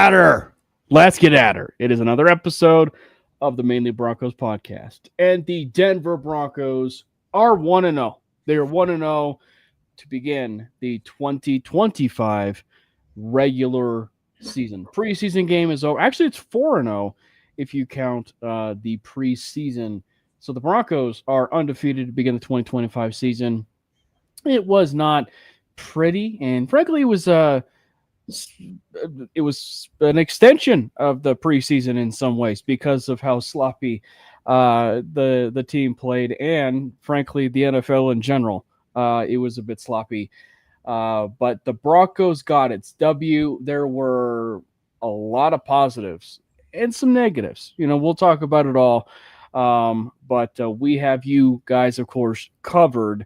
at her. Let's get at her. It is another episode of the Mainly Broncos podcast. And the Denver Broncos are 1-0. They are 1-0 to begin the 2025 regular season. Preseason game is over. Actually, it's 4-0 if you count the preseason. So the Broncos are undefeated to begin the 2025 season. It was not pretty, and frankly, it was an extension of the preseason in some ways because of how sloppy the team played, and frankly, the NFL in general. It was a bit sloppy, but the Broncos got its W. There were a lot of positives and some negatives. We'll talk about it all, but we have you guys, of course, covered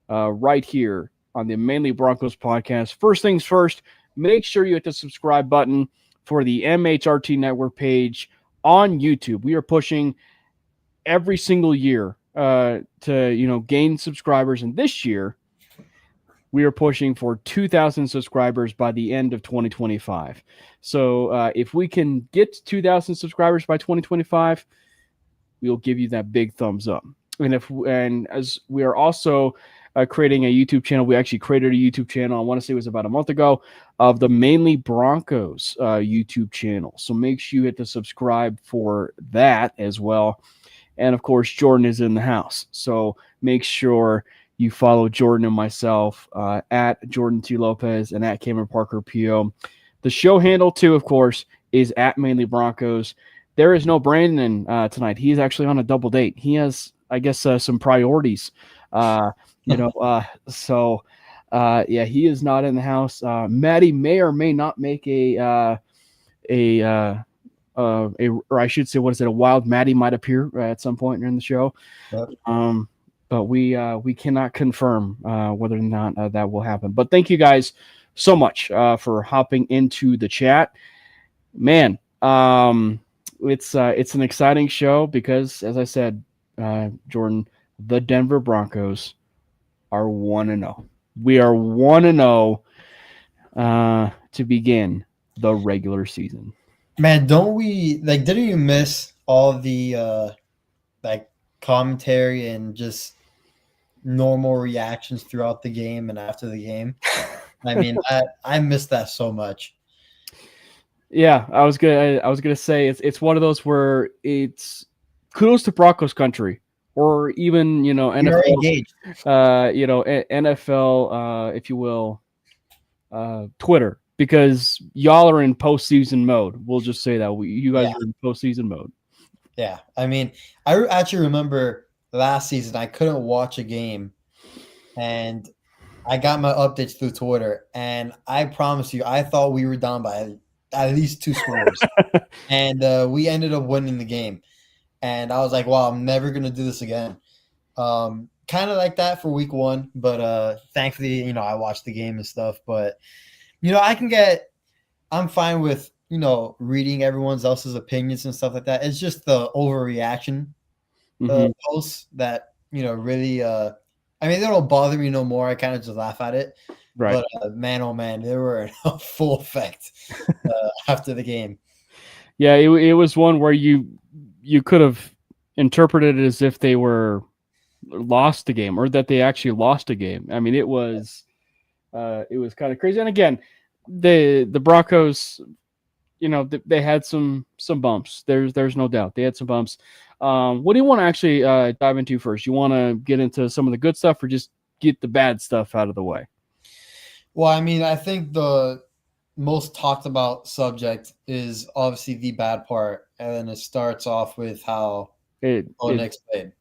right here on the Mainly Broncos podcast. First things first, make sure you hit the subscribe button for the MHRT Network page on YouTube. We are pushing every single year to gain subscribers, and this year we are pushing for 2,000 subscribers by the end of 2025. So if we can get 2,000 subscribers by 2025, we'll give you that big thumbs up. And as we are also creating a YouTube channel. We actually created a YouTube channel, I want to say it was about a month ago, of the Mainly Broncos YouTube channel. So make sure you hit the subscribe for that as well. And, of course, Jordan is in the house. So make sure you follow Jordan and myself at Jordan T. Lopez and at Cameron Parker PO. The show handle, too, of course, is at Mainly Broncos. There is no Brandon tonight. He is actually on a double date. He has, I guess, some priorities. So he is not in the house. Maddie may or may not make a wild Maddie might appear at some point during the show. Yep. But we cannot confirm whether or not that will happen. But thank you guys so much for hopping into the chat. Man, it's an exciting show because, as I said, Jordan, the Denver Broncos are 1-0. We are 1-0 to begin the regular season. Man, didn't you miss all the commentary and just normal reactions throughout the game and after the game? I mean, I missed that so much. Yeah, I was gonna say it's one of those where it's kudos to Broncos country. Or even, NFL, NFL, if you will, Twitter, because y'all are in postseason mode. We'll just say that you guys are in postseason mode. Yeah, I mean, I actually remember last season I couldn't watch a game, and I got my updates through Twitter, and I promise you, I thought we were down by at least 2 scores, and we ended up winning the game. And I was like, wow, I'm never going to do this again. Kind of like that for week 1. But thankfully, I watched the game and stuff. But, I'm fine with, reading everyone else's opinions and stuff like that. It's just the overreaction posts that, really, they don't bother me no more. I kind of just laugh at it. Right. But man, oh man, they were in full effect after the game. Yeah, it was one where you could have interpreted it as if they were lost the game or that they actually lost a game. I mean, it was kind of crazy. And again, the Broncos, they had some bumps. There's no doubt they had some bumps. What do you want to actually dive into first? You want to get into some of the good stuff or just get the bad stuff out of the way? Well, I mean, I think the most talked about subject is obviously the bad part, and then it starts off with how Next played.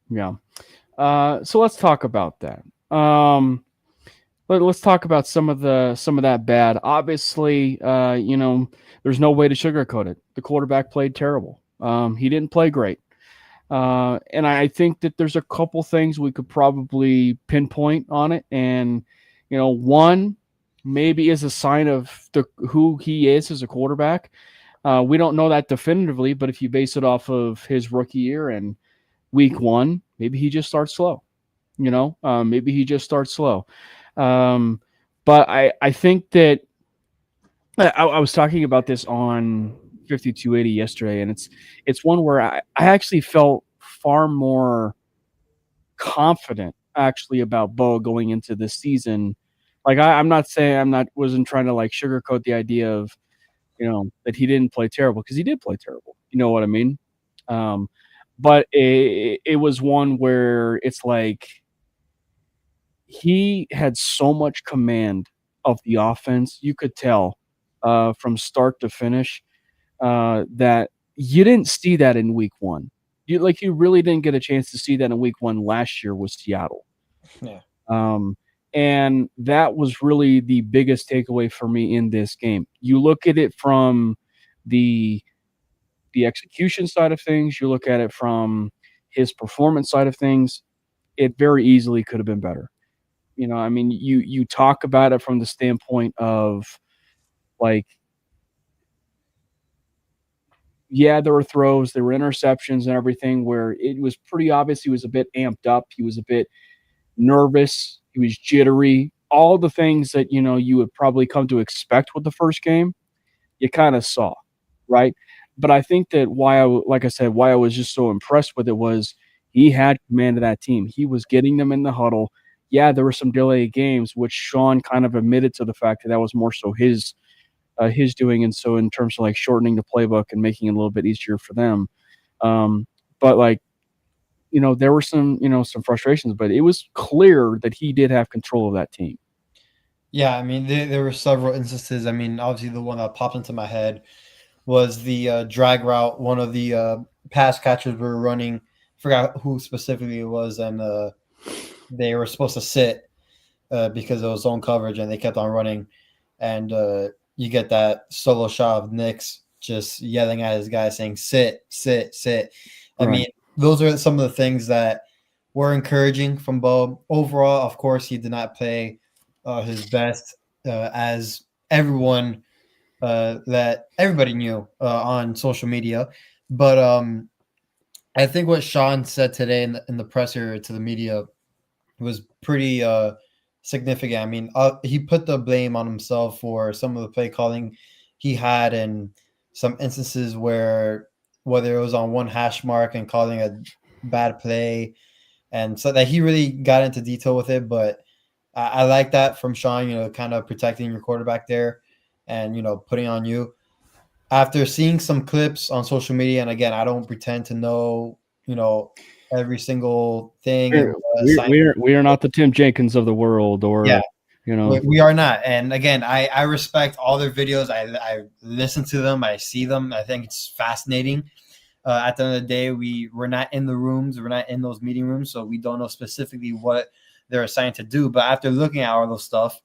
Yeah. So let's talk about that. Let's talk about some of that bad. Obviously, there's no way to sugarcoat it. The quarterback played terrible. He didn't play great. And I think that there's a couple things we could probably pinpoint on it. And, one maybe is a sign of who he is as a quarterback. We don't know that definitively, but if you base it off of his rookie year and week 1, maybe he just starts slow. Maybe he just starts slow. But I think that I was talking about this on 5280 yesterday, and it's one where I actually felt far more confident actually about Bo going into this season. Like I'm not saying wasn't trying to like sugarcoat the idea of that he didn't play terrible because he did play terrible. You know what I mean? Um, but it was one where it's like he had so much command of the offense. You could tell from start to finish that you didn't see that in week one. You really didn't get a chance to see that in week one last year with Seattle. Yeah. Um, and that was really the biggest takeaway for me in this game. You look at it from the the execution side of things, you look at it from his performance side of things, it very easily could have been better. I mean, you talk about it from the standpoint of like, yeah, there were throws, there were interceptions and everything where it was pretty obvious he was a bit amped up, he was a bit nervous, he was jittery, all the things that you would probably come to expect with the first game, you kind of saw, right? But I think that like I said, why I was just so impressed with it was he had command of that team. He was getting them in the huddle. Yeah, there were some delayed games, which Sean kind of admitted to the fact that was more so his doing, and so in terms of like shortening the playbook and making it a little bit easier for them. But like there were some frustrations, but it was clear that he did have control of that team. Yeah, I mean, there were several instances. I mean, obviously, the one that popped into my head was the drag route. One of the pass catchers were running. I forgot who specifically it was, and they were supposed to sit because it was zone coverage, and they kept on running. And you get that solo shot of Nix just yelling at his guy, saying, "Sit, sit, sit." I Right. mean, those are some of the things that were encouraging from Bo. Overall, of course, he did not play his best, as everyone that everybody knew on social media. But I think what Sean said today in the presser to the media was pretty significant. I mean, he put the blame on himself for some of the play calling he had, and some instances where whether it was on one hash mark and calling a bad play, and so that he really got into detail with it. But I like that from Sean, kind of protecting your quarterback there, and putting on you. After seeing some clips on social media, and again, I don't pretend to know, every single thing and We are not the Tim Jenkins of the world, yeah, or we are not. And again, I respect all their videos. I listen to them. I see them. I think it's fascinating. At the end of the day, we're not in the rooms. We're not in those meeting rooms, so we don't know specifically what they're assigned to do. But after looking at all those stuff,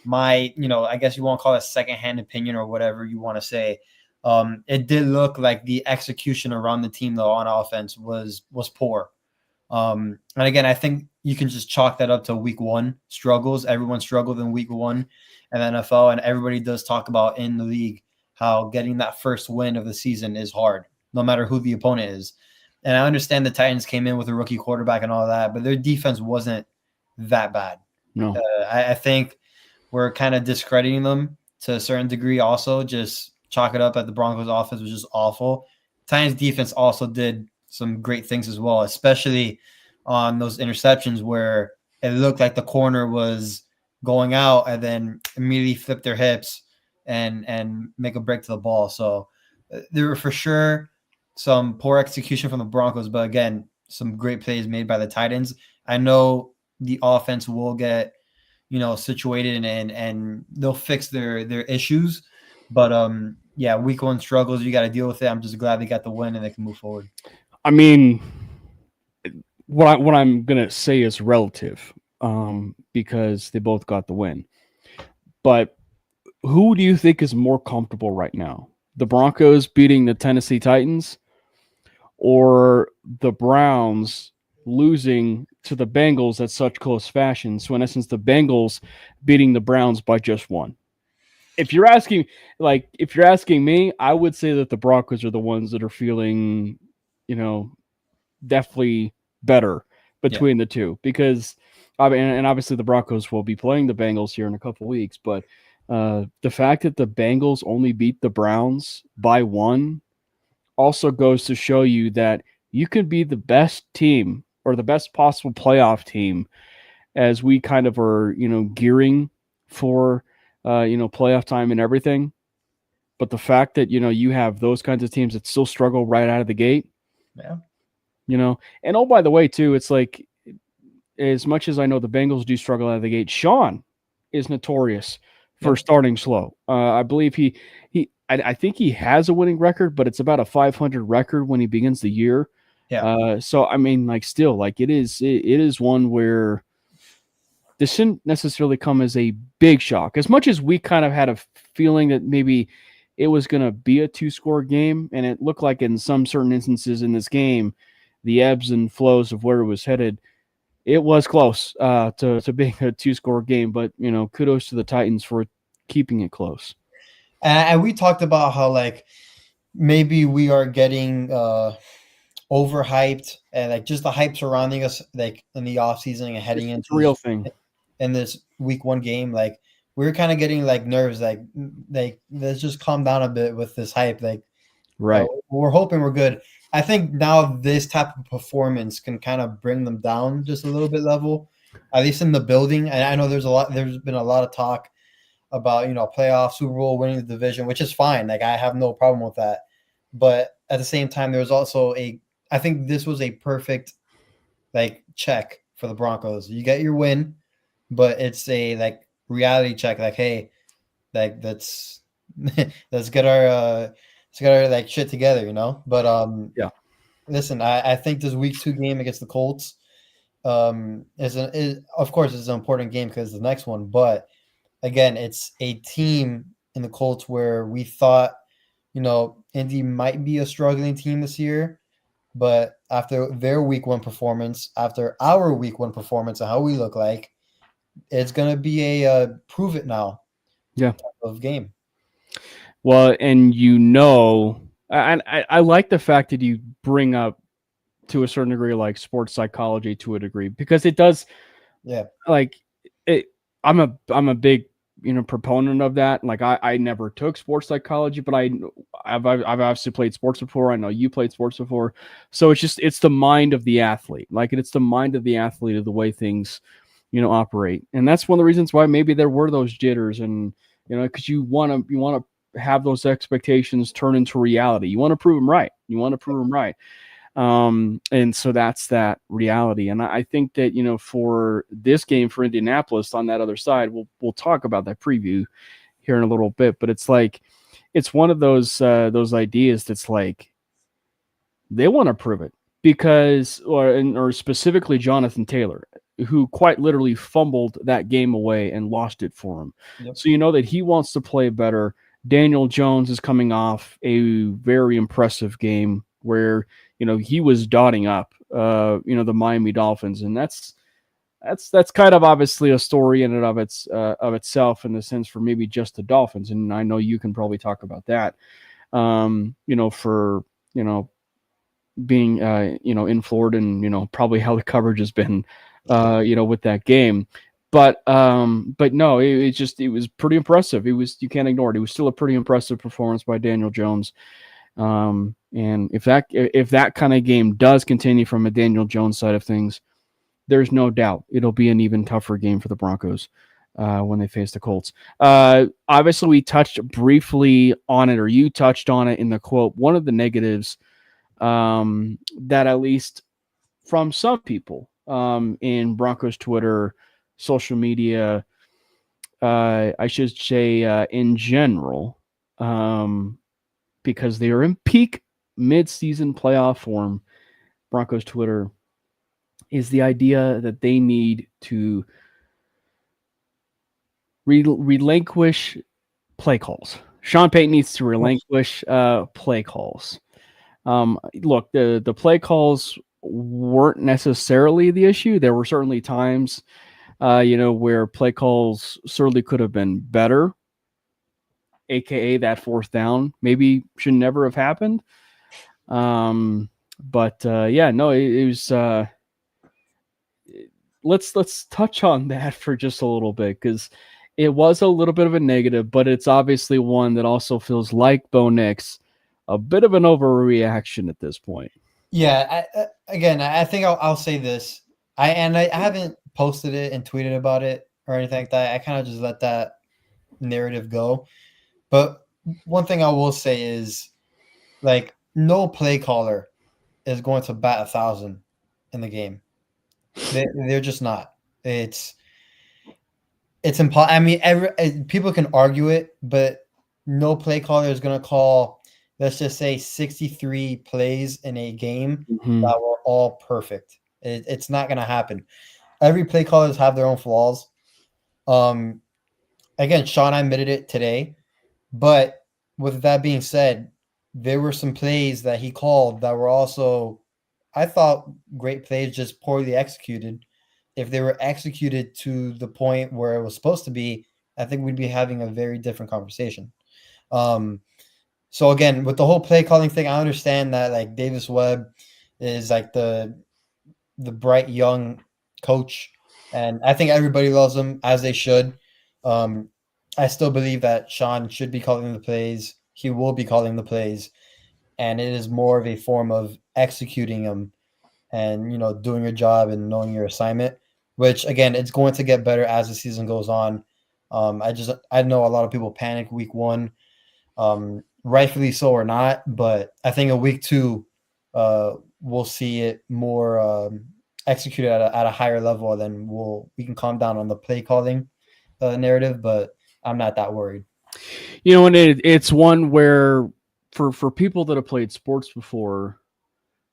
my, I guess you want to call it a secondhand opinion or whatever you want to say. It did look like the execution around the team though on offense was poor. And again, I think you can just chalk that up to week one struggles. Everyone struggled in week one in the NFL, and everybody does talk about in the league how getting that first win of the season is hard, no matter who the opponent is. And I understand the Titans came in with a rookie quarterback and all that, but their defense wasn't that bad. no. I think we're kind of discrediting them to a certain degree also. Just chalk it up at the Broncos offense was just awful. Titans defense also did some great things as well, especially on those interceptions where it looked like the corner was going out and then immediately flip their hips and make a break to the ball. So there were for sure some poor execution from the Broncos, but again, some great plays made by the Titans. I know the offense will get situated and they'll fix their issues. But yeah, week one struggles, you got to deal with it. I'm just glad they got the win and they can move forward. I mean, what I'm gonna say is relative, because they both got the win. But who do you think is more comfortable right now? The Broncos beating the Tennessee Titans, or the Browns losing to the Bengals at such close fashion? So in essence, the Bengals beating the Browns by just one. If you're asking me, I would say that the Broncos are the ones that are feeling, definitely better Yeah. between the two, because I mean, and obviously the Broncos will be playing the Bengals here in a couple weeks, but The fact that the Bengals only beat the Browns by 1 also goes to show you that you can be the best team or the best possible playoff team as we kind of are, gearing for, playoff time and everything. But the fact that, you have those kinds of teams that still struggle right out of the gate, Yeah. And oh, by the way, too, it's like, as much as I know the Bengals do struggle out of the gate, Sean is notorious for Yep. starting slow. I believe I think he has a winning record, but it's about a 500 record when he begins the year. Yeah. So I mean, like, still, like, it is one where this shouldn't necessarily come as a big shock. As much as we kind of had a feeling that maybe it was going to be a 2-score game, and it looked like in some certain instances in this game, the ebbs and flows of where it was headed, it was close to being a 2-score game. But kudos to the Titans for keeping it close. And we talked about how like maybe we are getting overhyped and like just the hype surrounding us like in the off season and heading It's into a real thing. this week 1 game, like we're kind of getting like nerves, like let's just calm down a bit with this hype. Like Right. we're hoping we're good. I think now this type of performance can kind of bring them down just a little bit level, at least in the building. And I know there's been a lot of talk about playoff, Super Bowl, winning the division, which is fine. Like I have no problem with that. But at the same time, there's also I think this was a perfect like check for the Broncos. You get your win, but it's a like reality check. Like, hey, like let's get our like shit together, But Yeah. listen, I think this week 2 game against the Colts is of course it's an important game because the next one, but again, it's a team in the Colts where we thought, Indy might be a struggling team this year, but after their week 1 performance, after our week 1 performance and how we look like, it's gonna be a prove it now Yeah. type of game. Well, and I like the fact that you bring up, to a certain degree, like sports psychology to a degree, because it does, Yeah, like, it. I'm a big proponent of that. Like, I never took sports psychology, but I've obviously played sports before. I know you played sports before, so it's the mind of the athlete. Like, it's the mind of the athlete of the way things operate, and that's one of the reasons why maybe there were those jitters, and because you want to have those expectations turn into reality. You want to prove them right. And so that's that reality. And I think that, for this game for Indianapolis on that other side, we'll talk about that preview here in a little bit, but it's like, it's one of those ideas that's like, they want to prove it because, or specifically Jonathan Taylor, who quite literally fumbled that game away and lost it for him. yep. So, that he wants to play better. Daniel Jones is coming off a very impressive game where, he was dotting up, the Miami Dolphins. And that's kind of obviously a story in and of itself, in the sense for maybe just the Dolphins. And I know you can probably talk about that, for, being, in Florida, and, probably how the coverage has been, with that game. But no, it was pretty impressive. You can't ignore it. It was still a pretty impressive performance by Daniel Jones. And if that kind of game does continue from a Daniel Jones side of things, there's no doubt it'll be an even tougher game for the Broncos when they face the Colts. Obviously, we touched briefly on it, or you touched on it in the quote. One of the negatives, that at least from some people in Broncos Twitter, social media, I should say, in general, because they are in peak mid-season playoff form, Broncos Twitter, is the idea that they need to relinquish play calls. Sean Payton needs to relinquish play calls. Look, the play calls weren't necessarily the issue. There were certainly times, where play calls certainly could have been better, aka that fourth down maybe should never have happened. But yeah, no, it was. Let's touch on that for just a little bit, because It was a little bit of a negative, but it's obviously one that also feels like Bo Nix, a bit of an overreaction at this point. Yeah, I think I'll say this. I haven't posted it and tweeted about it or anything like that. I kind of just let that narrative go. But one thing I will say is, like, no play caller is going to bat 1,000 in the game. They're just not. It's impossible. I mean, people can argue it, but no play caller is going to call, let's just say, 63 plays in a game Mm-hmm. that were all perfect. It's not going to happen. Every play callers have their own flaws. Um, Again, Sean admitted it today, but with that being said, there were some plays that he called that were also, I thought, great plays, just poorly executed. If they were executed to the point where it was supposed to be, I think we'd be having a very different conversation. Um, so again, with the whole play calling thing, I understand that, like, Davis Webb is like the bright young coach, and I think everybody loves him as they should. Um, I still believe that Sean should be calling the plays. He will be calling the plays, and it is more of a form of executing them and, doing your job and knowing your assignment. Which, again, it's going to get better as the season goes on. I know a lot of people panic week one, rightfully so or not, but I think in week two, we'll see it more executed at a higher level. Then we can calm down on the play calling narrative, but I'm not that worried. And it's one where for people that have played sports before,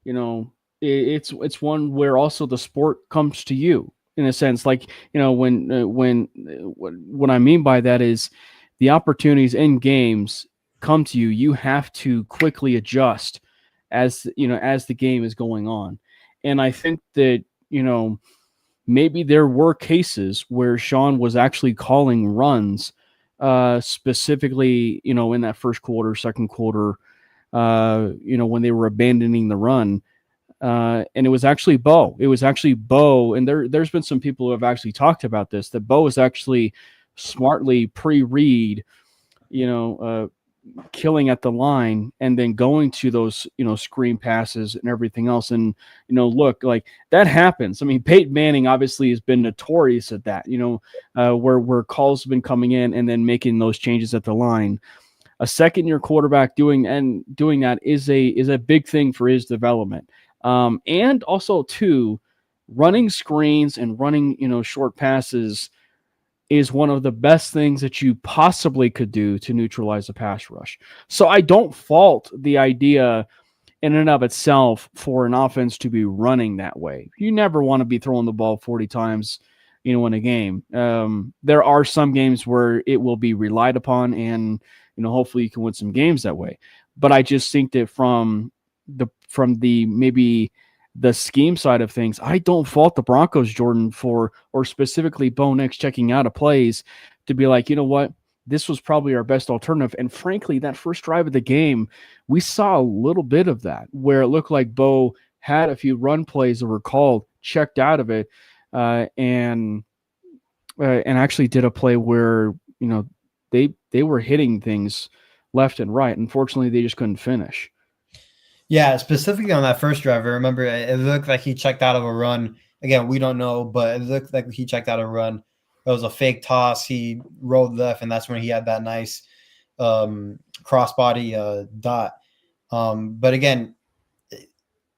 it's one where also the sport comes to you in a sense. Like, what I mean by that is the opportunities in games come to you. You have to quickly adjust as the game is going on. And I think that, maybe there were cases where Sean was actually calling runs, specifically, in that first quarter, second quarter, when they were abandoning the run. And it was actually Bo. It was actually Bo. And there's been some people who have actually talked about this, that Bo is actually smartly pre-read, killing at the line and then going to those screen passes and everything else. And look, like, that happens. I mean, Peyton Manning obviously has been notorious at that, where calls have been coming in and then making those changes at the line. A second year quarterback doing that is a big thing for his development. And also too, running screens and running short passes is one of the best things that you possibly could do to neutralize a pass rush. So I don't fault the idea in and of itself for an offense to be running that way. You never want to be throwing the ball 40 times, in a game. There are some games where it will be relied upon, and hopefully you can win some games that way. But I just think that from the maybe the scheme side of things, I don't fault the Broncos, Jordan, or specifically Bo Nix checking out of plays to be like, you know what, this was probably our best alternative. And frankly, that first drive of the game, we saw a little bit of that where it looked like Bo had a few run plays that were called, checked out of it, and actually did a play where they were hitting things left and right. Unfortunately, they just couldn't finish. Yeah, specifically on that first drive, I remember it looked like he checked out of a run. Again, we don't know, but it looked like he checked out a run. It was a fake toss. He rolled left, and that's when he had that nice crossbody dot. But again,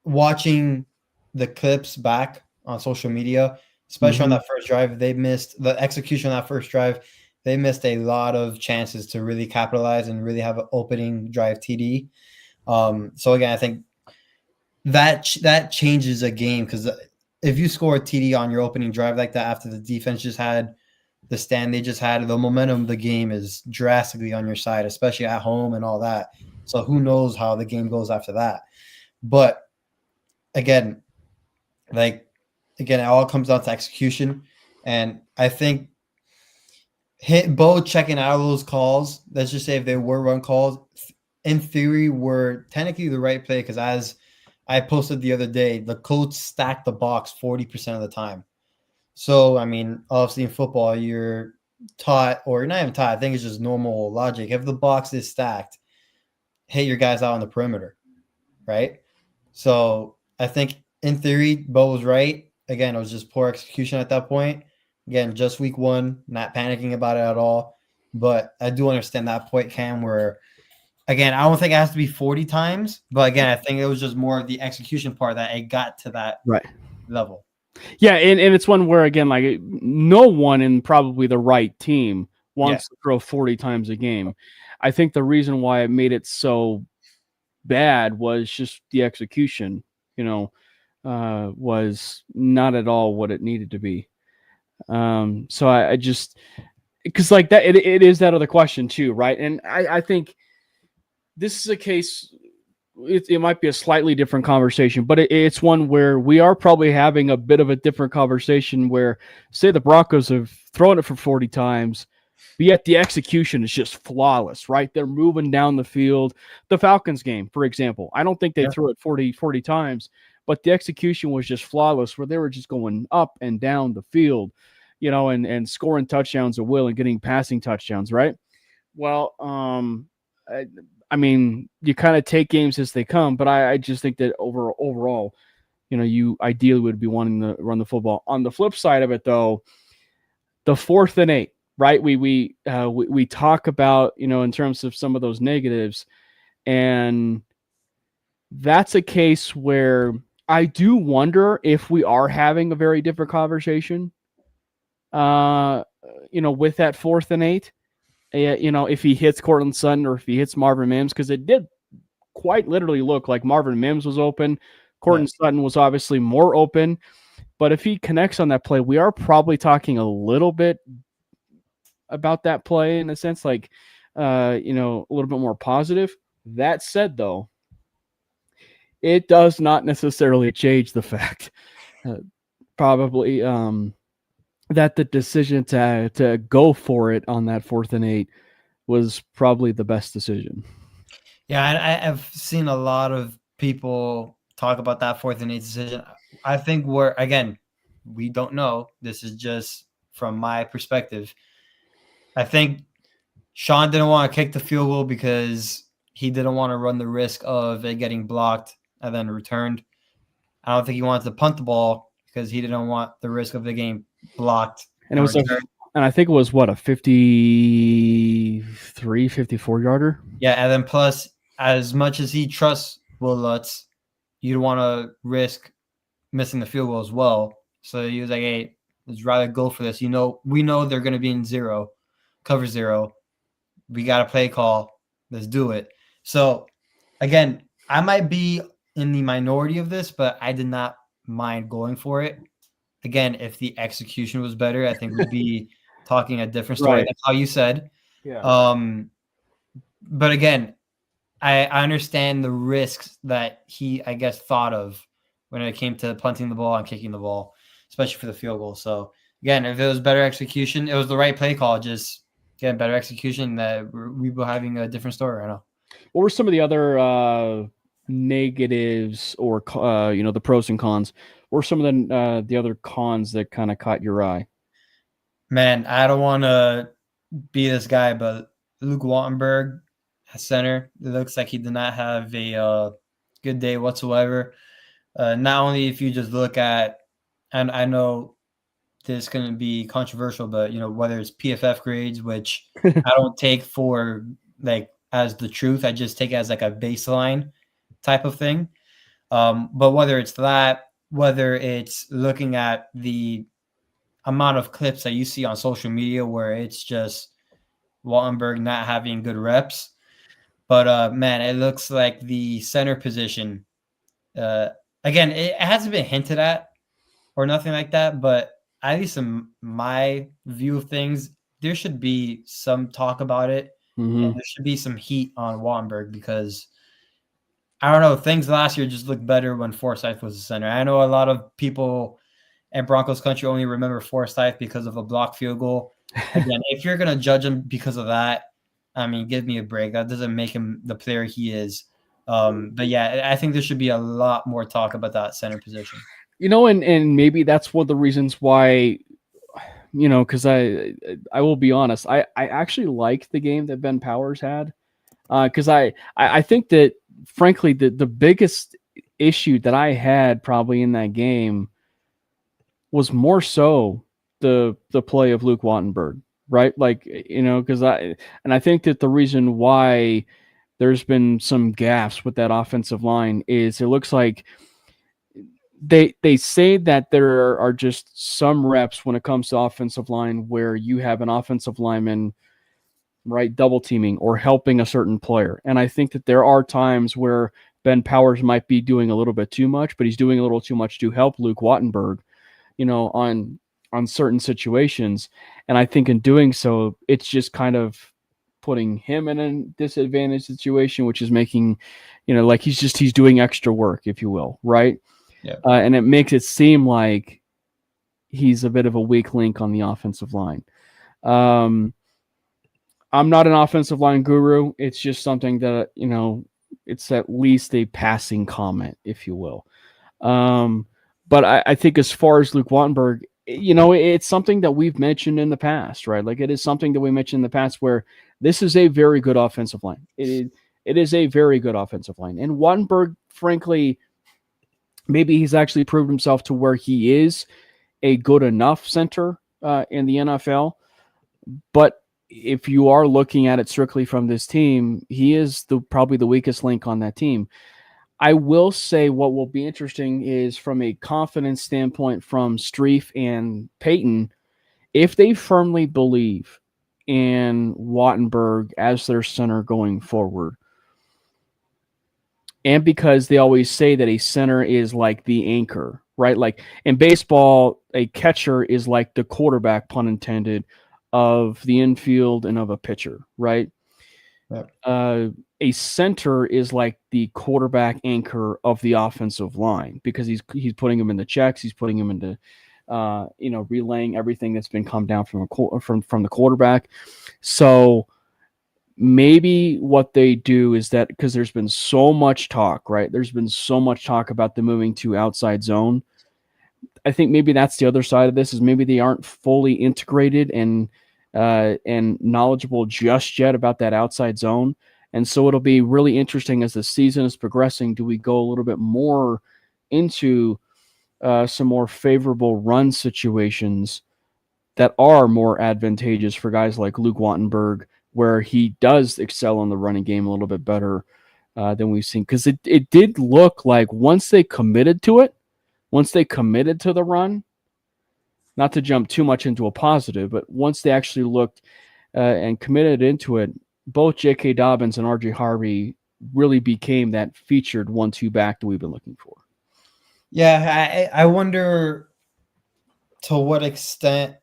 watching the clips back on social media, especially on that first drive, they missed the execution on that first drive. They missed a lot of chances to really capitalize and really have an opening drive TD. So again, I think that changes a game, because if you score a TD on your opening drive like that after the defense just had the stand they just had, the momentum of the game is drastically on your side, especially at home and all that. So who knows how the game goes after that. But again, it all comes down to execution. And I think Bo checking out of those calls, let's just say if they were run calls, in theory, were technically the right play, because as I posted the other day, the Colts stacked the box 40% of the time. So, I mean, obviously in football, you're taught, or not even taught, I think it's just normal logic. If the box is stacked, hit your guys out on the perimeter, right? So I think in theory, Bo was right. Again, it was just poor execution at that point. Again, just week one, not panicking about it at all. But I do understand that point, Cam, where again, I don't think it has to be 40 times, but again, I think it was just more of the execution part that it got to that Right. level. Yeah, and it's one where, again, like, no one in probably the right team wants to throw 40 times a game. I think the reason why it made it so bad was just the execution, was not at all what it needed to be. So I just, because like that, it is that other question too, right? And I think this is a case. It might be a slightly different conversation, but it's one where we are probably having a bit of a different conversation where, say, the Broncos have thrown it for 40 times, but yet the execution is just flawless, right? They're moving down the field. The Falcons game, for example, I don't think they threw it 40 times, but the execution was just flawless where they were just going up and down the field, and scoring touchdowns at will and getting passing touchdowns, right? Well, I mean, you kind of take games as they come, but I just think that overall, you ideally would be wanting to run the football. On the flip side of it, though, the 4th and 8, right? We talk about, in terms of some of those negatives, and that's a case where I do wonder if we are having a very different conversation, with that 4th and 8. If he hits Cortland Sutton or if he hits Marvin Mims, because it did quite literally look like Marvin Mims was open. Cortland Sutton was obviously more open. But if he connects on that play, we are probably talking a little bit about that play in a sense, like, a little bit more positive. That said, though, it does not necessarily change the fact probably that the decision to go for it on that 4th and 8 was probably the best decision. Yeah, I've seen a lot of people talk about that 4th and 8 decision. I think again, we don't know. This is just from my perspective. I think Sean didn't want to kick the field goal because he didn't want to run the risk of it getting blocked and then returned. I don't think he wanted to punt the ball because he didn't want the risk of the game blocked. And it was and I think it was a 53, 54 yarder. Yeah, and then plus, as much as he trusts Will Lutz, you don't want to risk missing the field goal as well. So he was like, "Hey, let's rather go for this. We know they're going to be in cover 0. We got a play call. Let's do it." So again, I might be in the minority of this, but I did not mind going for it. Again, if the execution was better, I think we'd be talking a different story. Right. That's how you said. Yeah. But again, I understand the risks that he, I guess, thought of when it came to punting the ball and kicking the ball, especially for the field goal. So again, if it was better execution, it was the right play call. Just again, better execution, that we were having a different story right now. What were some of the other negatives, or the pros and cons? What were some of the other cons that kind of caught your eye? Man, I don't want to be this guy, but Luke Wattenberg at center, it looks like he did not have a good day whatsoever. Not only if you just look at, and I know this is going to be controversial, but whether it's PFF grades, which I don't take for like as the truth, I just take it as like a baseline type of thing. But whether it's that, whether it's looking at the amount of clips that you see on social media where it's just Wattenberg not having good reps. But man, it looks like the center position, again, it hasn't been hinted at or nothing like that, but at least in my view of things, there should be some talk about it. Mm-hmm. And there should be some heat on Wattenberg because I don't know, things last year just looked better when Forsyth was the center. I know a lot of people in Broncos country only remember Forsyth because of a blocked field goal. Again, if you're going to judge him because of that, I mean, give me a break. That doesn't make him the player he is. But yeah, I think there should be a lot more talk about that center position. And maybe that's one of the reasons why because I will be honest, I actually liked the game that Ben Powers had, because I think that frankly the biggest issue that I had probably in that game was more so the play of Luke Wattenberg, right? Like, because I think that the reason why there's been some gaps with that offensive line is it looks like they say that there are just some reps when it comes to offensive line where you have an offensive lineman, right, double teaming or helping a certain player. And I think that there are times where Ben Powers might be doing a little bit too much, but he's doing a little too much to help Luke Wattenberg, on certain situations. And I think in doing so, it's just kind of putting him in a disadvantaged situation, which is making, like he's doing extra work, if you will, right? Yeah. And it makes it seem like he's a bit of a weak link on the offensive line. I'm not an offensive line guru. It's just something that, it's at least a passing comment, if you will. But I think as far as Luke Wattenberg, it's something that we've mentioned in the past, right? Like it is something that we mentioned in the past where this is a very good offensive line. It is a very good offensive line. And Wattenberg, frankly, maybe he's actually proved himself to where he is a good enough center in the NFL. But if you are looking at it strictly from this team, he is probably the weakest link on that team. I will say what will be interesting is from a confidence standpoint from Streif and Payton, if they firmly believe in Wattenberg as their center going forward, and because they always say that a center is like the anchor, right? Like in baseball, a catcher is like the quarterback, pun intended, of the infield and of a pitcher, right? Yep. A center is like the quarterback anchor of the offensive line because he's putting him in the checks, he's putting him into relaying everything that's been come down from the quarterback. So maybe what they do is that because there's been so much talk, right? There's been so much talk about the moving to outside zone. I think maybe that's the other side of this is maybe they aren't fully integrated and knowledgeable just yet about that outside zone. And so it'll be really interesting as the season is progressing. Do we go a little bit more into some more favorable run situations that are more advantageous for guys like Luke Wattenberg, where he does excel in the running game a little bit better than we've seen? Because it did look like once they committed to the run, not to jump too much into a positive, but once they actually looked and committed into it, both J.K. Dobbins and R.J. Harvey really became that featured 1-2 back that we've been looking for. Yeah, I wonder to what extent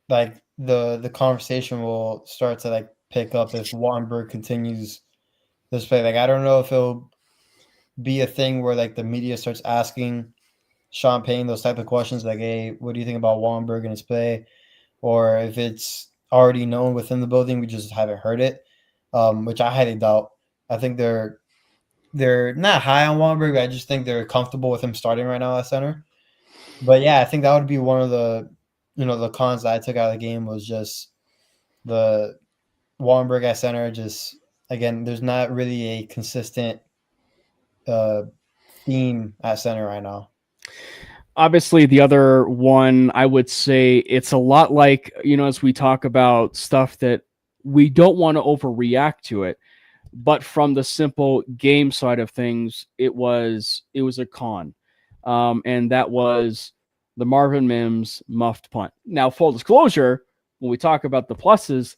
like the conversation will start to like pick up if Wattenberg continues this play. Like I don't know if it'll be a thing where like the media starts asking Sean Payne those type of questions like, hey, what do you think about Wattenberg and his play? Or if it's already known within the building, we just haven't heard it, which I highly doubt. I think they're not high on Wattenberg, but I just think they're comfortable with him starting right now at center. But yeah, I think that would be one of the the cons that I took out of the game was just the Wattenberg at center. Just again, there's not really a consistent theme at center right now. Obviously, the other one, I would say it's a lot like, as we talk about stuff that we don't want to overreact to it, but from the simple game side of things, it was a con. And that was the Marvin Mims muffed punt. Now, full disclosure, when we talk about the pluses,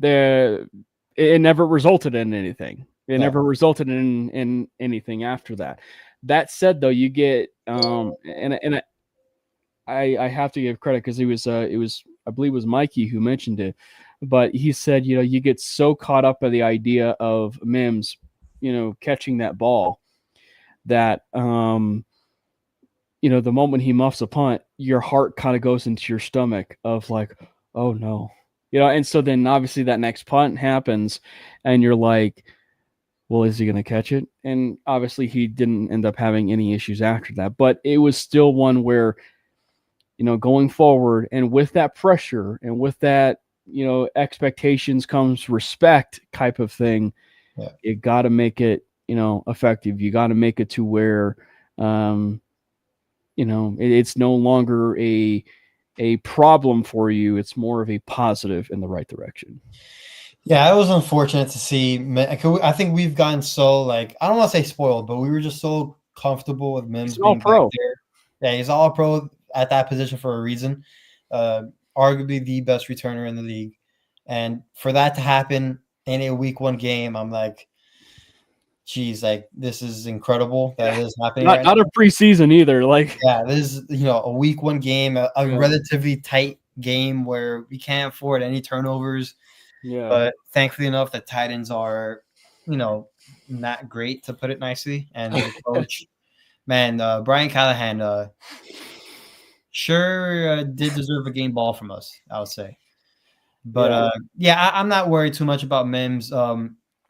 it never resulted in anything. It never resulted in anything after that. That said, though, you get and I have to give credit because it was I believe it was Mikey who mentioned it, but he said you get so caught up by the idea of Mims, catching that ball that the moment he muffs a punt, your heart kind of goes into your stomach of like, oh no, and so then obviously that next punt happens, and you're like, well, is he going to catch it? And obviously he didn't end up having any issues after that, but it was still one where going forward, and with that pressure and with that, expectations comes respect type of thing. Yeah. You got to make it, effective. You got to make it to where, it's no longer a problem for you. It's more of a positive in the right direction. Yeah, it was unfortunate to see. I think we've gotten so, like, I don't want to say spoiled, but we were just so comfortable with He's Mims an all being back pro. there. Yeah, he's all pro at that position for a reason. Arguably the best returner in the league. And for that to happen in a week one game, I'm like, geez, like, this is incredible that this is happening Not right not a now. preseason either. Like, Yeah, this is, a week one game, a yeah, relatively tight game where we can't afford any turnovers. yeah, But thankfully enough, the Titans are, not great, to put it nicely. And the coach, man, Brian Callahan, sure did deserve a game ball from us, I would say. But yeah. yeah, I'm not worried too much about Mims.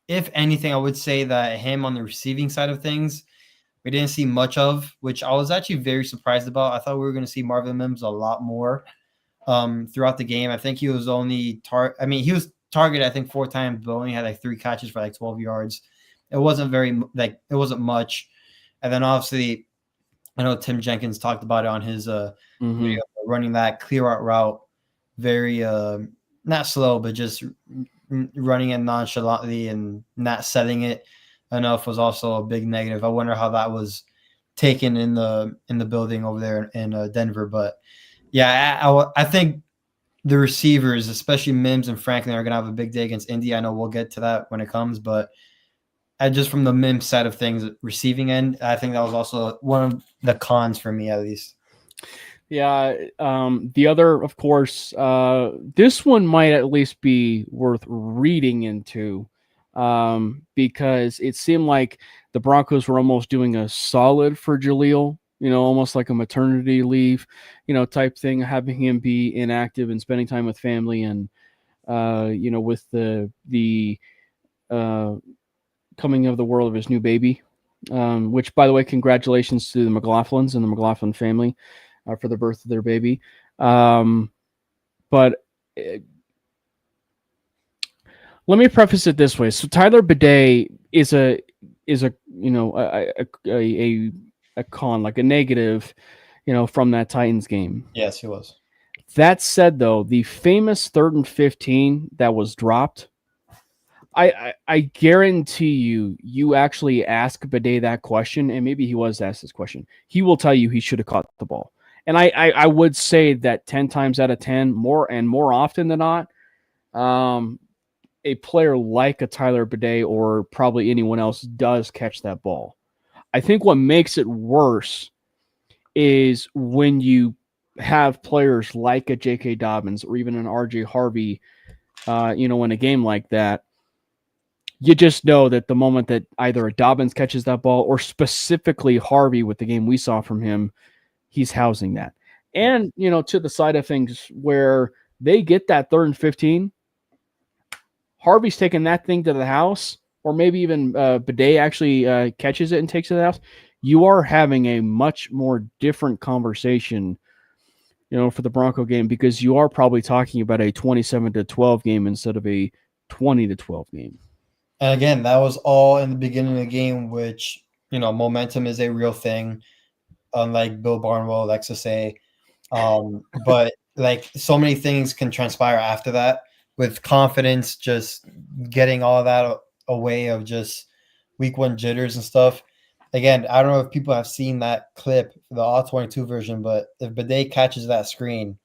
If anything, I would say that him on the receiving side of things, we didn't see much of, which I was actually very surprised about. I thought we were going to see Marvin Mims a lot more throughout the game. I think he was only he was targeted, I think, 4 times, but only had like 3 catches for like 12 yards. It wasn't it wasn't much. And then obviously, I know Tim Jenkins talked about it on his Mm-hmm. video, running that clear out route, very not slow, but just running it nonchalantly and not setting it enough was also a big negative. I wonder how that was taken in the building over there in Denver. But yeah, I think the receivers, especially Mims and Franklin, are going to have a big day against Indy. I know we'll get to that when it comes, but just from the Mims side of things, receiving end, I think that was also one of the cons for me, at least. Yeah. The other, of course, this one might at least be worth reading into, because it seemed like the Broncos were almost doing a solid for Jaleel, almost like a maternity leave, type thing, having him be inactive and spending time with family and, with the uh, coming of the world of his new baby. Which, by the way, congratulations to the McLaughlins and the McLaughlin family for the birth of their baby. But let me preface it this way: so Tyler Bidet is a a con, like a negative, from that Titans game. Yes, he was. That said, though, the famous 3rd and 15 that was dropped, I guarantee you actually ask Bidet that question, and maybe he was asked this question. He will tell you he should have caught the ball. And I would say that 10 times out of 10, more often than not, a player like a Tyler Bidet or probably anyone else does catch that ball. I think what makes it worse is when you have players like a J.K. Dobbins or even an R.J. Harvey, in a game like that. You just know that the moment that either a Dobbins catches that ball or specifically Harvey with the game we saw from him, he's housing that. And, to the side of things where they get that 3rd and 15, Harvey's taking that thing to the house, or maybe even Bidet actually catches it and takes it to the house. You are having a much more different conversation, for the Bronco game, because you are probably talking about a 27-12 game instead of a 20-12 game. And again, that was all in the beginning of the game, which, momentum is a real thing, unlike Bill Barnwell likes to say. But like, so many things can transpire after that, with confidence, just getting all that away of just week one jitters and stuff. Again, I don't know if people have seen that clip, the all 22 version, but if Bidet catches that screen,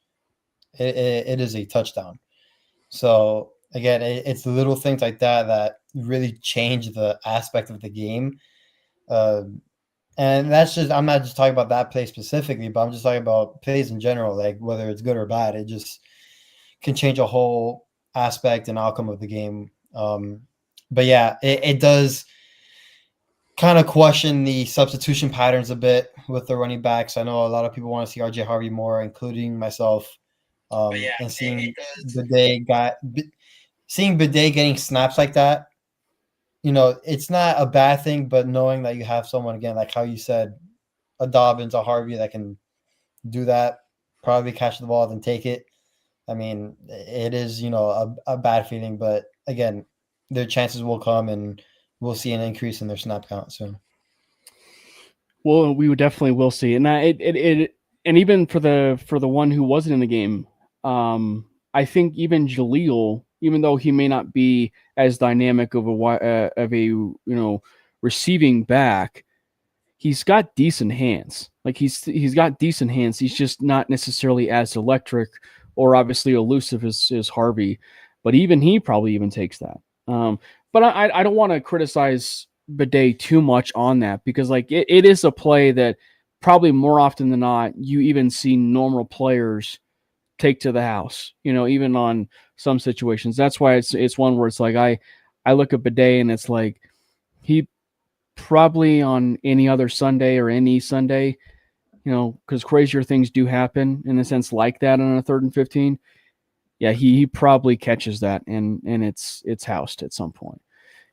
it is a touchdown. So again, it's little things like that that really change the aspect of the game. And that's just, I'm not just talking about that play specifically, but I'm just talking about plays in general, like whether it's good or bad, it just can change a whole aspect and outcome of the game. But yeah, it does kind of question the substitution patterns a bit with the running backs. I know a lot of people want to see RJ Harvey more, including myself. And seeing Bidet getting snaps like that, it's not a bad thing, but knowing that you have someone, again, like how you said, a Dobbins, a Harvey, that can do that, probably catch the ball than take it. I mean, it is, a bad feeling, but again, their chances will come and we'll see an increase in their snap count soon. Well, we would definitely will see, and and even for the one who wasn't in the game, I think even Jaleel, even though he may not be as dynamic of a receiving back, he's got decent hands. Like he's got decent hands. He's just not necessarily as electric or obviously elusive as Harvey, but even he probably even takes that. But I don't want to criticize Bidet too much on that because like it is a play that probably more often than not you even see normal players take to the house. Even on some situations. That's why it's one where it's like I look at Bidet and it's like he probably on any other Sunday or any Sunday, because crazier things do happen in a sense like that on a 3rd and 15. Yeah, he probably catches that and it's housed at some point.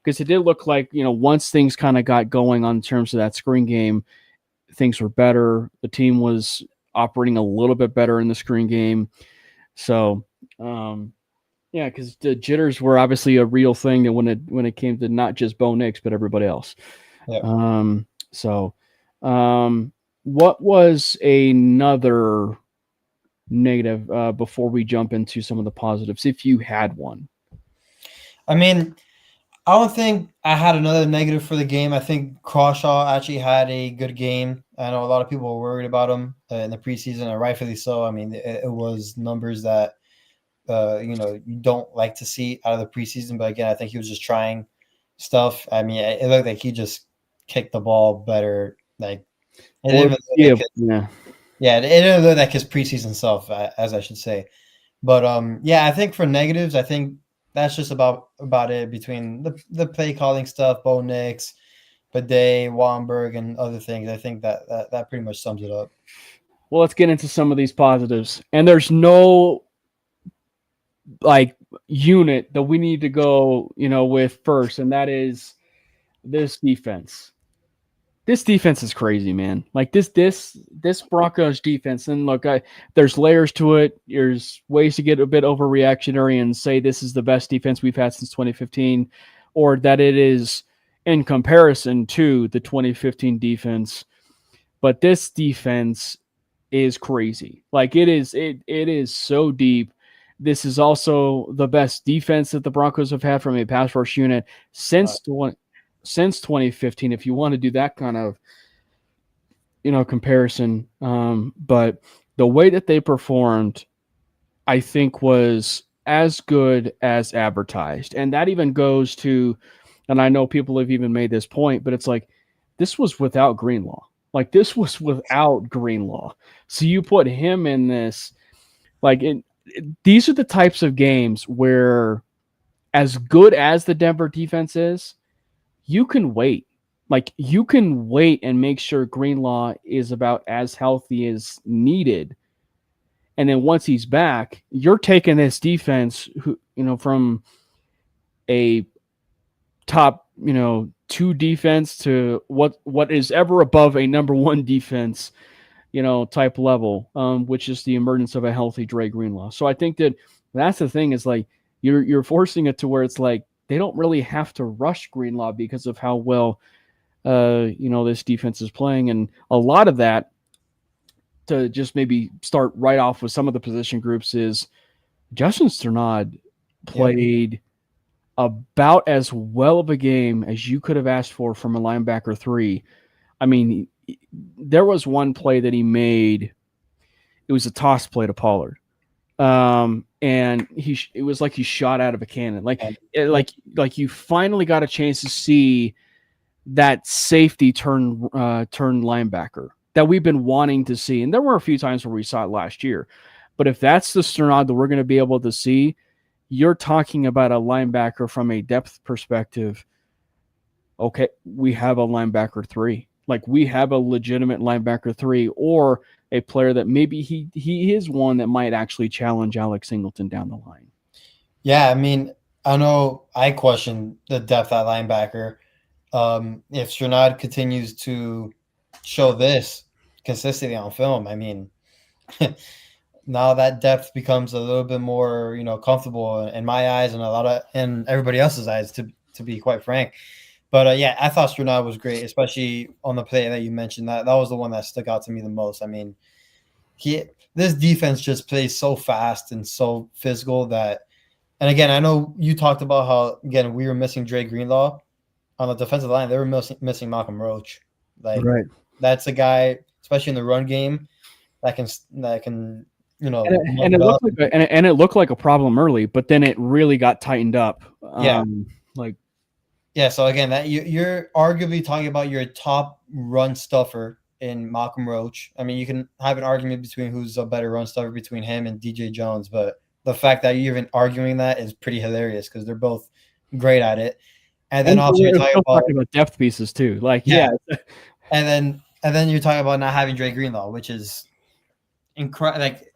Because it did look like, once things kind of got going on terms of that screen game, things were better. The team was operating a little bit better in the screen game. So, yeah, because the jitters were obviously a real thing that when it came to not just Bo Nix, but everybody else. Yeah. So, what was another negative before we jump into some of the positives, if you had one? I mean, I don't think I had another negative for the game. I think Crawshaw actually had a good game. I know a lot of people were worried about him in the preseason, and rightfully so. I mean, it was numbers that you don't like to see out of the preseason. But again, I think he was just trying stuff. I mean, it looked like he just kicked the ball better. Like it didn't even look like it didn't look like his preseason self, as I should say. But yeah, I think for negatives, I think that's just about it between the play calling stuff, Bo Nix, Bidet, Wamberg, and other things. I think that pretty much sums it up. Well, let's get into some of these positives. And there's no like unit that we need to go, with first, and that is this defense. This defense is crazy, man. Like this Broncos defense, and look, there's layers to it. There's ways to get a bit overreactionary and say this is the best defense we've had since 2015, or that it is in comparison to the 2015 defense. But this defense is crazy. Like it is so deep. This is also the best defense that the Broncos have had from a pass rush unit since 2015, if you want to do that kind of comparison. But the way that they performed, I think, was as good as advertised. And that even goes to, and I know people have even made this point, but it's like this was without Greenlaw. Like this was without Greenlaw. So you put him in this, like these are the types of games where, as good as the Denver defense is, you can wait. Like you can wait and make sure Greenlaw is about as healthy as needed. And then once he's back, you're taking this defense from a top, 2 defense to what is ever above a number 1 defense, type level, which is the emergence of a healthy Dre Greenlaw. So I think that's the thing is like you're forcing it to where it's like they don't really have to rush Greenlaw because of how well this defense is playing. And a lot of that, to just maybe start right off with some of the position groups, is Justin Strnad played about as well of a game as you could have asked for from a linebacker 3. I mean, there was one play that he made. It was a toss play to Pollard. And it was like he shot out of a cannon. Like you finally got a chance to see that safety turn linebacker that we've been wanting to see. And there were a few times where we saw it last year. But if that's the Strnad that we're going to be able to see, you're talking about a linebacker from a depth perspective. Okay, we have a linebacker 3. Like we have a legitimate linebacker 3, or a player that maybe he is one that might actually challenge Alex Singleton down the line. Yeah, I mean, I know I question the depth at linebacker. If Strnad continues to show this consistently on film, I mean, now that depth becomes a little bit more, comfortable in my eyes and and everybody else's eyes, to be quite frank. But yeah, I thought Strunad was great, especially on the play that you mentioned. That was the one that stuck out to me the most. I mean, this defense just plays so fast and so physical that. And again, I know you talked about how again we were missing Dre Greenlaw on the defensive line. They were missing Malcolm Roach. Like Right. that's a guy, especially in the run game, that can And it looked like and it looked like a problem early, but then it really got tightened up. Yeah. Like Yeah, so again, that you're arguably talking about your top run stuffer in Malcolm Roach. I mean, you can have an argument between who's a better run stuffer between him and DJ Jones, but the fact that you're even arguing that is pretty hilarious because they're both great at it. And then also you're talking about depth pieces too. Like yeah. And then you're talking about not having Dre Greenlaw, which is incredible. Like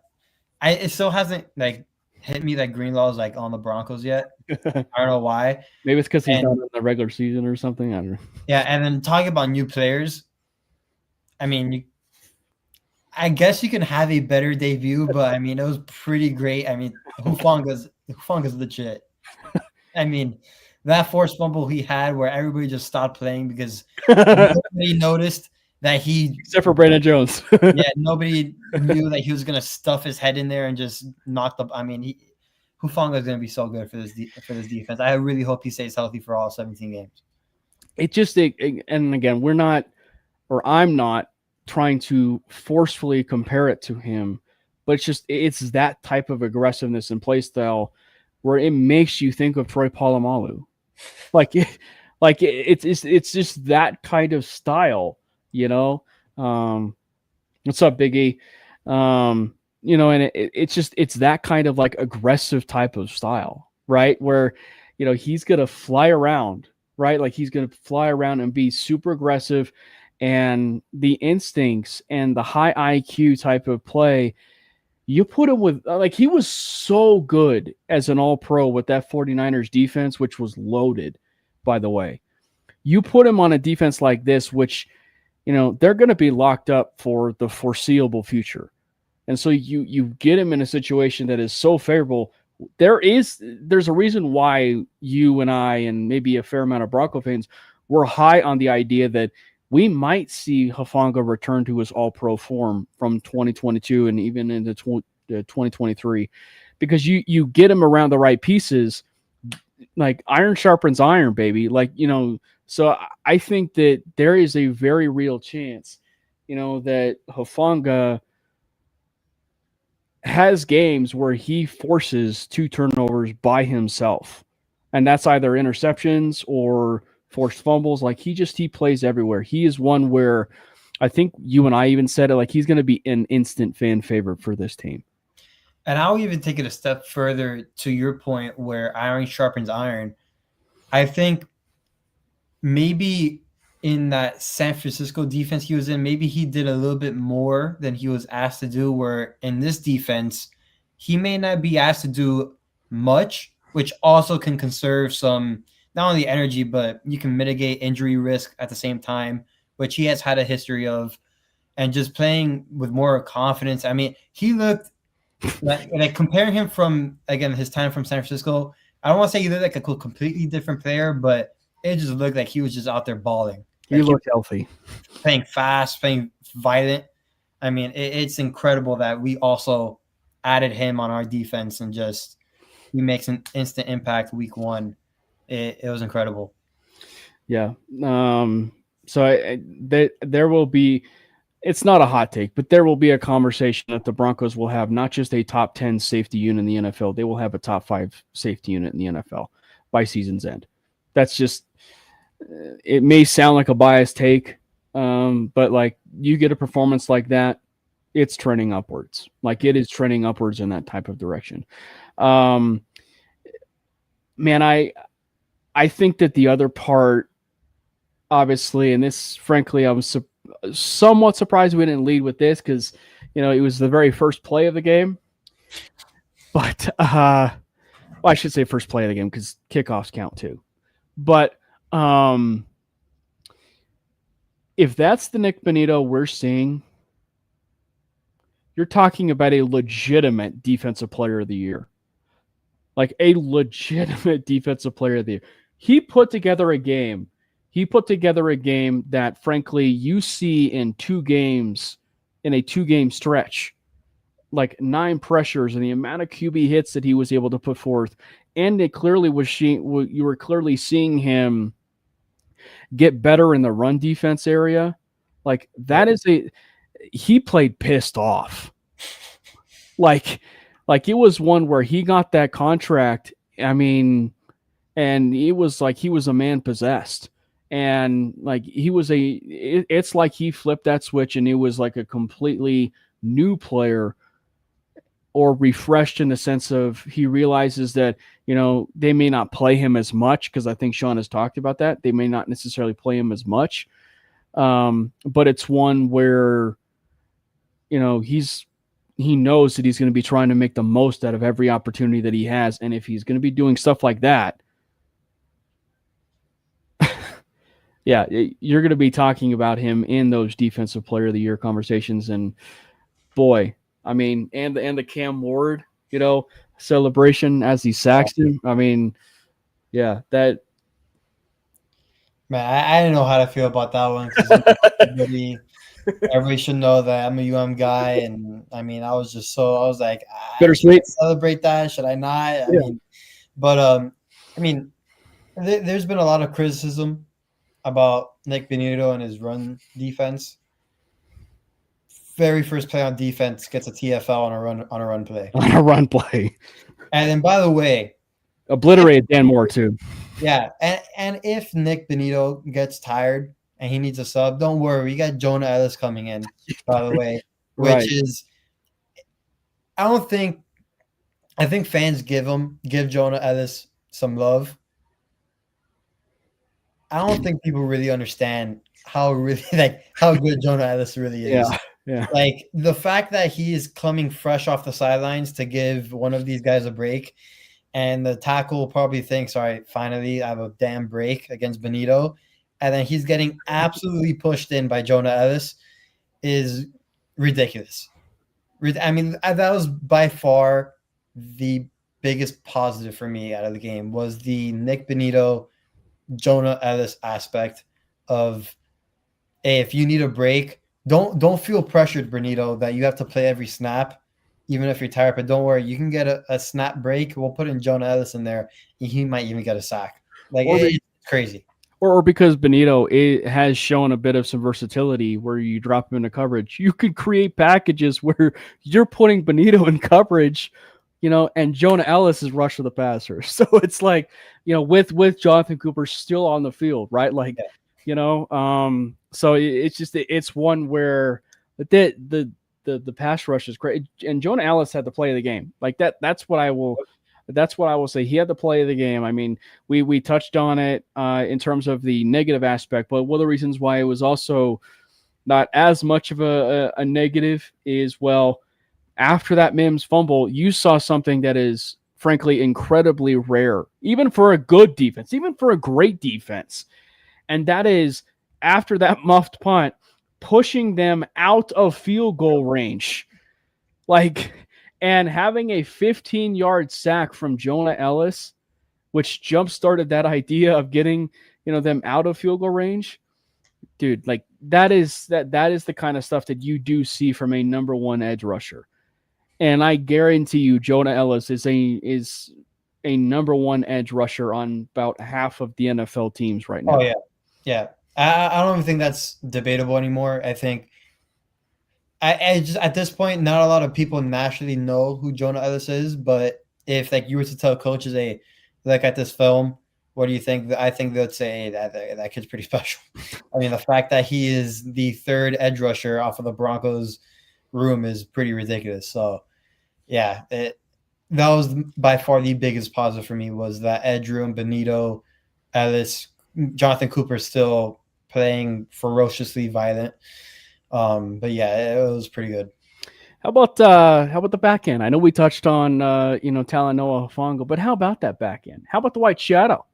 it still hasn't like hit me that Greenlaw's like on the Broncos yet. I don't know why. Maybe it's because he's not in the regular season or something. I don't know. Yeah, and then talking about new players, I mean, I guess you can have a better debut, but I mean, it was pretty great. I mean, Hufanga's legit. I mean, that forced fumble he had where everybody just stopped playing because nobody noticed that except for Brandon Jones. Yeah, nobody knew that he was going to stuff his head in there and just knock the. I mean, Hufanga is going to be so good for this defense. I really hope he stays healthy for all 17 games. And again, we're not, or I'm not trying to forcefully compare it to him, but it's that type of aggressiveness and play style where it makes you think of Troy Polamalu. It's just that kind of style, you know. What's up, Biggie? And it's that kind of like aggressive type of style, right? Where, he's gonna fly around, right? Like he's gonna fly around and be super aggressive, and the instincts and the high IQ type of play. You put him with, like, he was so good as an all-pro with that 49ers defense, which was loaded, by the way. You put him on a defense like this, which, they're going to be locked up for the foreseeable future. And so you get him in a situation that is so favorable. There's a reason why you and I and maybe a fair amount of Bronco fans were high on the idea that we might see Hufanga return to his all-pro form from 2022 and even into 2023, because you get him around the right pieces, like iron sharpens iron, baby. Like, so I think that there is a very real chance, that Hufanga has games where he forces 2 turnovers by himself, and that's either interceptions or forced fumbles. Like he plays everywhere. He is one where I think you and I even said it, like he's going to be an instant fan favorite for this team. And I'll even take it a step further to your point where iron sharpens iron. I think maybe in that San Francisco defense he was in, maybe he did a little bit more than he was asked to do, where in this defense, he may not be asked to do much, which also can conserve some, not only energy, but you can mitigate injury risk at the same time, which he has had a history of, and just playing with more confidence. I mean, he looked like comparing him from, again, his time from San Francisco, I don't want to say he looked like a completely different player, but it just looked like he was just out there balling. He looked healthy. Playing fast, playing violent. I mean, it's incredible that we also added him on our defense and just he makes an instant impact week 1. It was incredible. Yeah. So there will be, it's not a hot take, but there will be a conversation that the Broncos will have not just a top 10 safety unit in the NFL, they will have a top 5 safety unit in the NFL by season's end. That's just, it may sound like a biased take, but like you get a performance like that, it's trending upwards. Like it is trending upwards in that type of direction. Man, I think that the other part, obviously, and this, frankly, I was somewhat surprised we didn't lead with this because, it was the very first play of the game. But, well, I should say first play of the game because kickoffs count too. But if that's the Nick Bonito we're seeing, you're talking about a legitimate defensive player of the year. Like a legitimate defensive player of the year. He put together a game. He put together a game that, frankly, you see in 2 games, in a 2-game stretch, like 9 pressures and the amount of QB hits that he was able to put forth. And it clearly was you were clearly seeing him get better in the run defense area. Like that is he played pissed off. Like it was one where he got that contract. I mean, and it was like he was a man possessed. And like it's like he flipped that switch and it was like a completely new player, or refreshed in the sense of he realizes that, they may not play him as much, because I think Sean has talked about that. They may not necessarily play him as much. But it's one where, he knows that he's going to be trying to make the most out of every opportunity that he has. And if he's going to be doing stuff like that, yeah, you're going to be talking about him in those defensive player of the year conversations. And boy, I mean, and the Cam Ward, celebration as he sacks him. I mean, yeah, that. Man, I didn't know how to feel about that one, because everybody should know that I'm a guy, and I mean, I was like, Bittersweet. should I celebrate that? Should I not? I mean, there's been a lot of criticism about Nick Bonito and his run defense. Very first play on defense gets a TFL on a run play. On a run play. And then, by the way, obliterated Dan Moore too. Yeah, and if Nick Bonito gets tired and he needs a sub, don't worry, we got Jonah Ellis coming in, by the way, which Right. is, I think fans give Jonah Ellis some love. I don't think people really understand how good Jonah Ellis really is. Yeah. Like the fact that he is coming fresh off the sidelines to give one of these guys a break, and the tackle probably thinks, all right, finally I have a damn break against Bonito, and then he's getting absolutely pushed in by Jonah Ellis, is ridiculous. I mean, that was by far the biggest positive for me out of the game, was the Nick Bonito, Jonah Ellis aspect of, hey, if you need a break, don't feel pressured, Bonito, that you have to play every snap, even if you're tired. But don't worry, you can get a snap break. We'll put in Jonah Ellis in there. He might even get a sack. Like, it's crazy. Or because Bonito has shown a bit of some versatility where you drop him into coverage. You could create packages where you're putting Bonito in coverage, and Jonah Ellis is rush to the passer. So it's like, with Jonathan Cooper still on the field, right? Like, so it's one where the pass rush is great. And Jonah Ellis had the play of the game. Like that's what I will say. He had the play of the game. I mean, we touched on it in terms of the negative aspect, but one of the reasons why it was also not as much of a negative is, well, after that Mims fumble, you saw something that is frankly incredibly rare, even for a good defense, even for a great defense. And that is, after that muffed punt, pushing them out of field goal range. And having a 15-yard sack from Jonah Ellis, which jump-started that idea of getting, them out of field goal range. Dude, like that is the kind of stuff that you do see from a number one edge rusher. And I guarantee you Jonah Ellis is a number one edge rusher on about half of the NFL teams right now. Oh, yeah. Yeah. I don't even think that's debatable anymore. I think I just, at this point, not a lot of people nationally know who Jonah Ellis is, but if like you were to tell coaches, hey, look at this film, what do you think? I think they'd say, hey, that kid's pretty special. I mean, the fact that he is the third edge rusher off of the Broncos room is pretty ridiculous. So, yeah, that was by far the biggest positive for me, was that edge room, Bonito, Ellis, Jonathan Cooper still playing ferociously violent. But yeah, it was pretty good. How about the back end? I know we touched on Talanoa Hufanga, but how about that back end? How about the White Shadow?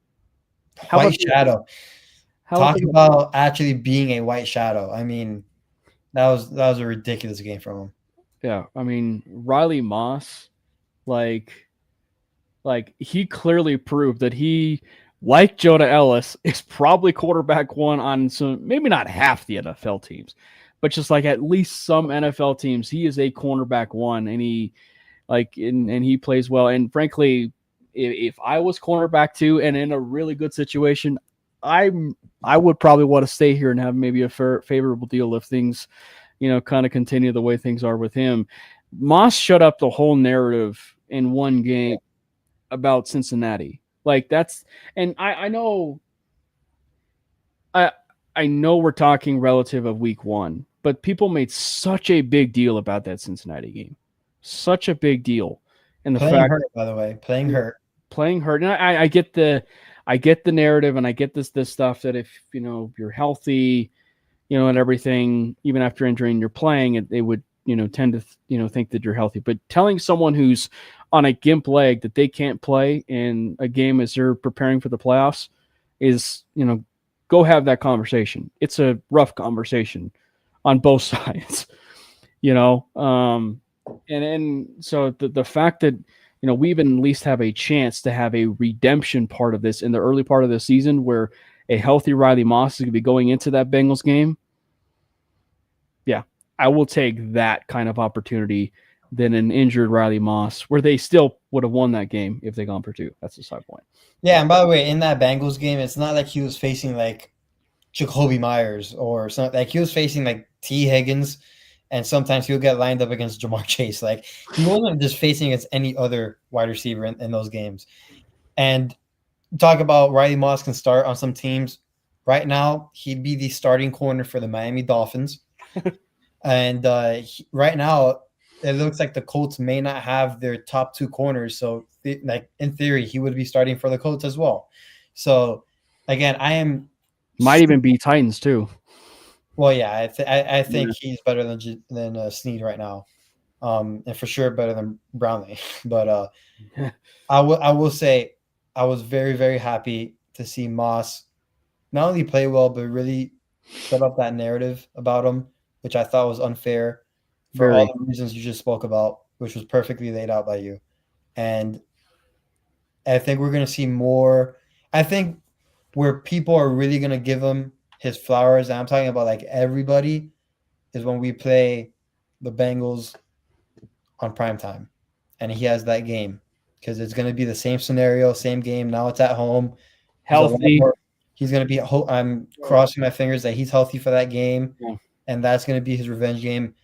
Shadow. Talk about actually being a white shadow. I mean, that was a ridiculous game from him. Yeah, I mean Riley Moss, like he clearly proved that he, like Jonah Ellis, is probably quarterback one on some, maybe not half the NFL teams, but just like at least some NFL teams, he is a cornerback one, and he and he plays well. And frankly, if I was cornerback two and in a really good situation, I would probably want to stay here and have maybe a favorable deal if things, kind of continue the way things are with him. Moss shut up the whole narrative in one game about Cincinnati. Like that's, and I know, I I know we're talking relative of week one, but people made such a big deal about that Cincinnati game, such a big deal, and the Playing fact hurt, by the way, playing hurt. playing hurt. And I get the narrative, and I get this stuff that if you're healthy, and everything, even after injury and you're playing, they would tend to think that you're healthy. But telling someone who's on a gimp leg that they can't play in a game as they're preparing for the playoffs is go have that conversation. It's a rough conversation on both sides, and so the fact that we even at least have a chance to have a redemption part of this in the early part of the season where a healthy Riley Moss is going to be going into that Bengals game. Yeah, I will take that kind of opportunity than an injured Riley Moss, where they still would have won that game if they gone for two. That's the side point. Yeah, and by the way, in that Bengals game, it's not like he was facing like Jacoby Myers or something. Like he was facing like T. Higgins, and sometimes he'll get lined up against Jamar Chase. Like he wasn't just facing against any other wide receiver in those games. And talk about Riley Moss can start on some teams. Right now, he'd be the starting corner for the Miami Dolphins. And right now, it looks like the Colts may not have their top two corners. So, like in theory, he would be starting for the Colts as well. So, again, I am might even be Titans too. Well, yeah, I think he's better than Snead right now, and for sure better than Brownlee. But I will say I was very, very happy to see Moss not only play well but really set up that narrative about him, which I thought was unfair for all the reasons you just spoke about, which was perfectly laid out by you. And I think we're going to see more. I think where people are really going to give him his flowers, and I'm talking about like everybody, is when we play the Bengals on primetime. And he has that game because it's going to be the same scenario, same game. Now it's at home. Healthy. He's going to be, I'm crossing my fingers that he's healthy for that game. Yeah. And that's going to be his revenge game.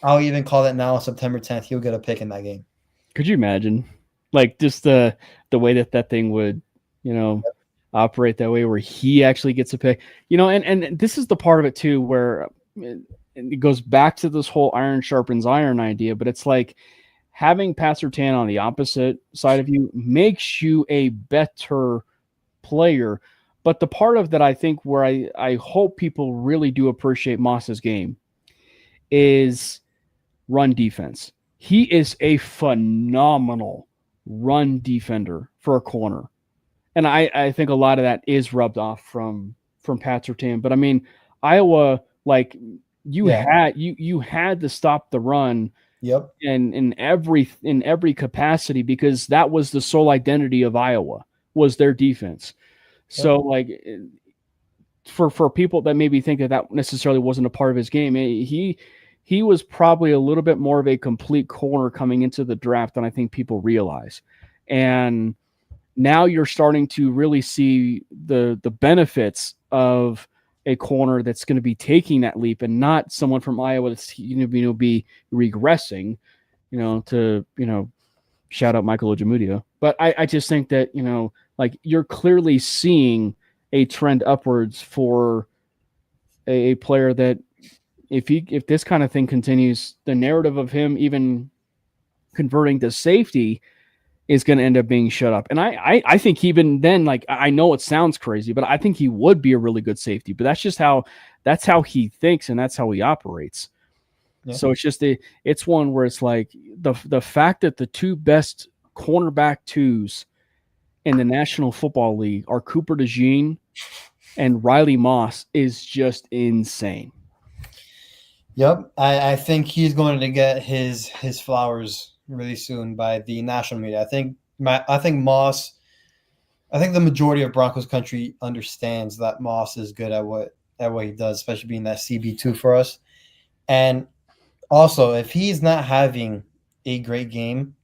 I'll even call it now, September 10th. He'll get a pick in that game. Could you imagine? Like just the way that thing would, operate that way where he actually gets a pick, and this is the part of it too, where it goes back to this whole iron sharpens iron idea, but it's like having Pat Surtain on the opposite side of you makes you a better player. But the part of that I think where I hope people really do appreciate Moss's game is run defense. He is a phenomenal run defender for a corner. And I think a lot of that is rubbed off from Pat Surtain. But I mean, Iowa, like you had to stop the run. Yep. And in every capacity, because that was the sole identity of Iowa, was their defense. Yep. So like for people that maybe think that necessarily wasn't a part of his game, he was probably a little bit more of a complete corner coming into the draft than I think people realize. And now you're starting to really see the benefits of a corner that's going to be taking that leap and not someone from Iowa that's be regressing, to shout out Michael Ojemudia. But I just think that like you're clearly seeing a trend upwards for a player that if this kind of thing continues, the narrative of him even converting to safety is going to end up being shut up. And I think even then, like, I know it sounds crazy, but I think he would be a really good safety. But that's just how he thinks and that's how he operates. Yeah. So it's just it's one where it's like the fact that the two best cornerback twos in the National Football League are Cooper DeJean and Riley Moss is just insane. Yep, I think he's going to get his flowers really soon by the national media. I think Moss. I think the majority of Broncos country understands that Moss is good at what he does, especially being that CB2 for us. And also, if he's not having a great game,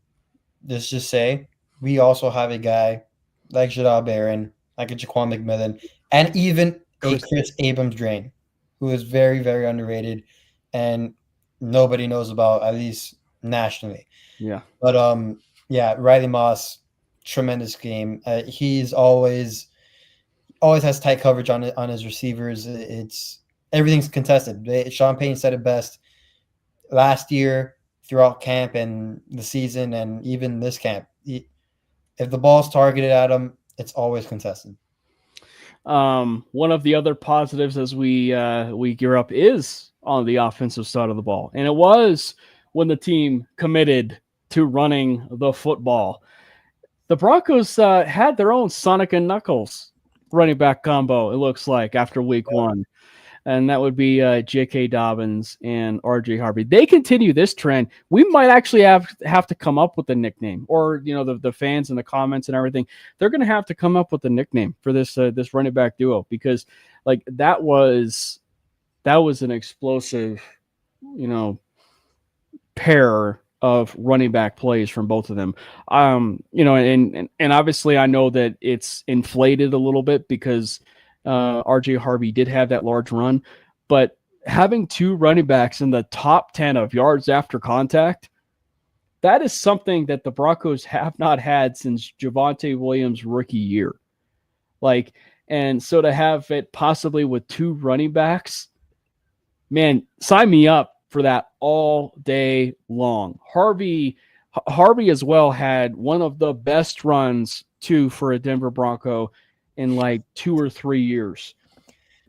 let's just say we also have a guy like Jadal Barron, like a Jaquan McMillan, and even a Chris. Chris Abrams Drain, who is very, very underrated and nobody knows about, at least nationally. Yeah. But yeah, Riley Moss, tremendous game. He's always has tight coverage on his receivers. It's everything's contested. Sean Payton said it best last year throughout camp and the season, and even this camp. If the ball's targeted at him, it's always contested. One of the other positives as we gear up is on the offensive side of the ball, and it was when the team committed to running the football. The Broncos had their own Sonic and Knuckles running back combo. It looks like after week one, and that would be J.K. Dobbins and R.J. Harvey. They continue this trend. We might actually have to come up with a nickname, or the fans in the comments and everything. They're going to have to come up with a nickname for this this running back duo, because like that was an explosive, pair of running back plays from both of them. And obviously I know that it's inflated a little bit because RJ Harvey did have that large run, but having two running backs in the top 10 of yards after contact, that is something that the Broncos have not had since Javonte Williams' rookie year. And so to have it possibly with two running backs, man, sign me up for that all day long. Harvey as well had one of the best runs too for a Denver Bronco in like 2 or 3 years.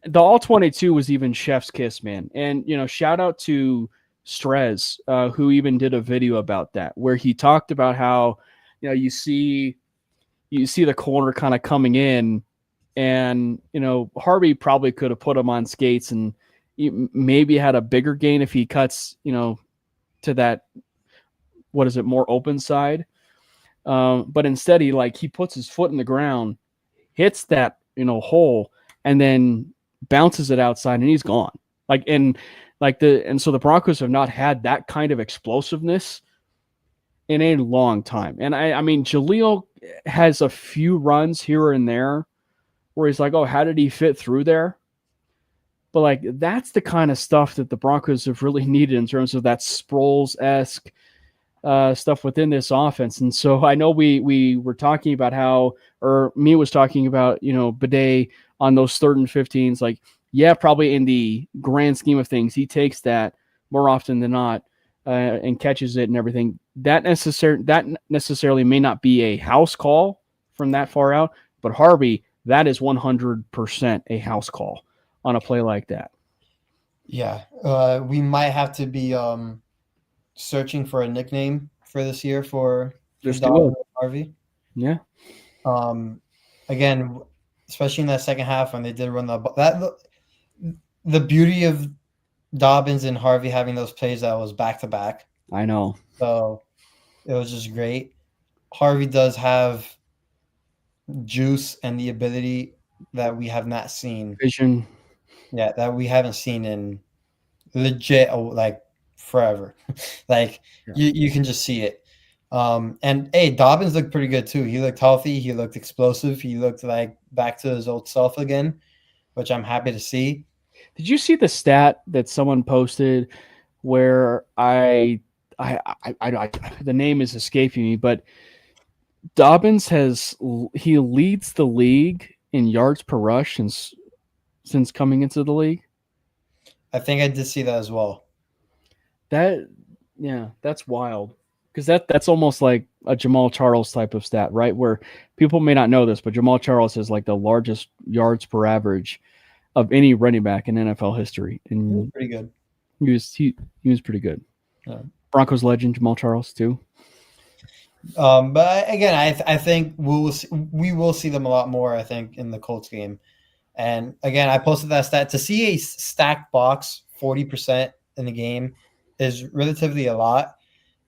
The all 22 was even chef's kiss, man. And shout out to Strez, who even did a video about that, where he talked about how you see the corner kind of coming in, and Harvey probably could have put him on skates and maybe had a bigger gain if he cuts, to that, more open side. But instead he puts his foot in the ground, hits that, hole, and then bounces it outside and he's gone. And so the Broncos have not had that kind of explosiveness in a long time. And I mean, Jaleel has a few runs here and there where he's like, oh, how did he fit through there? But that's the kind of stuff that the Broncos have really needed in terms of that Sproles-esque stuff within this offense. And so I know we were talking about how, or me was talking about, Bidet on those 3rd and 15s. Probably in the grand scheme of things, he takes that more often than not and catches it and everything. That necessarily may not be a house call from that far out, but Harvey, that is 100% a house call on a play like that. Yeah, we might have to be searching for a nickname for this year for Harvey. Yeah. Again, especially in that second half when they did run the beauty of Dobbins and Harvey having those plays that was back to back. I know. So it was just great. Harvey does have juice and the ability that we have not seen. Vision. Yeah, that we haven't seen in legit forever. You can just see it. And hey, Dobbins looked pretty good too. He looked healthy. He looked explosive. He looked like back to his old self again, which I'm happy to see. Did you see the stat that someone posted where the name is escaping me, but Dobbins he leads the league in yards per rush since coming into the league? I think I did see that as well. That's wild. Because that's almost like a Jamal Charles type of stat, right? Where people may not know this, but Jamal Charles has the largest yards per average of any running back in NFL history. And he was pretty good. He was pretty good. Yeah. Broncos legend Jamal Charles too. But again, I think we will see them a lot more, I think, in the Colts game. And again, I posted that stat to see a stacked box 40% in the game is relatively a lot.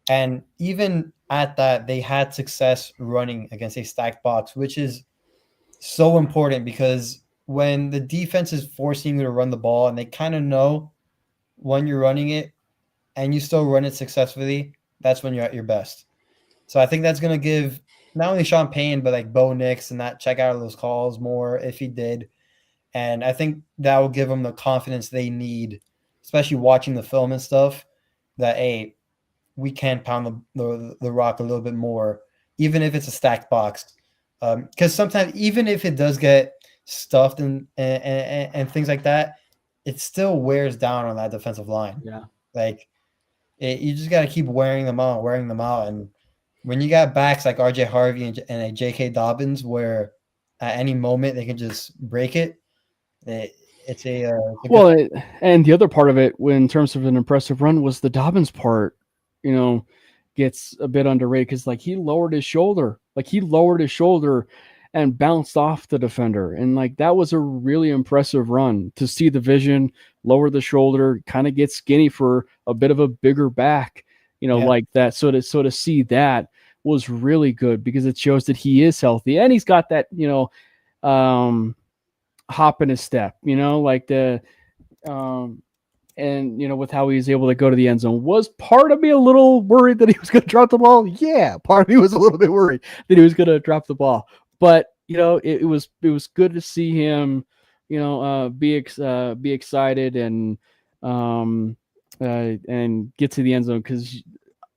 And even at that, they had success running against a stacked box, which is so important because when the defense is forcing you to run the ball and they kind of know when you're running it and you still run it successfully, that's when you're at your best. So I think that's going to give not only Sean Payne, but like Bo Nix and that check out of those calls more if he did. And I think that will give them the confidence they need, especially watching the film and stuff, that, hey, we can pound the rock a little bit more, even if it's a stacked box. Because sometimes, even if it does get stuffed and things like that, it still wears down on that defensive line. Yeah. Like, you just got to keep wearing them out. And when you got backs like RJ Harvey and a J.K. Dobbins, where at any moment they can just break it, it's a well, and the other part of it, in terms of an impressive run, was the Dobbins part. Gets a bit underrated because he lowered his shoulder, and bounced off the defender, and that was a really impressive run to see the vision, lower the shoulder, kind of get skinny for a bit of a bigger back, like that. So to see that was really good because it shows that he is healthy and he's got that hop in his step, and with how he was able to go to the end zone. Was part of me a little worried that he was going to drop the ball? Yeah, part of me was a little bit worried that he was going to drop the ball. But it was good to see him, be excited and get to the end zone, because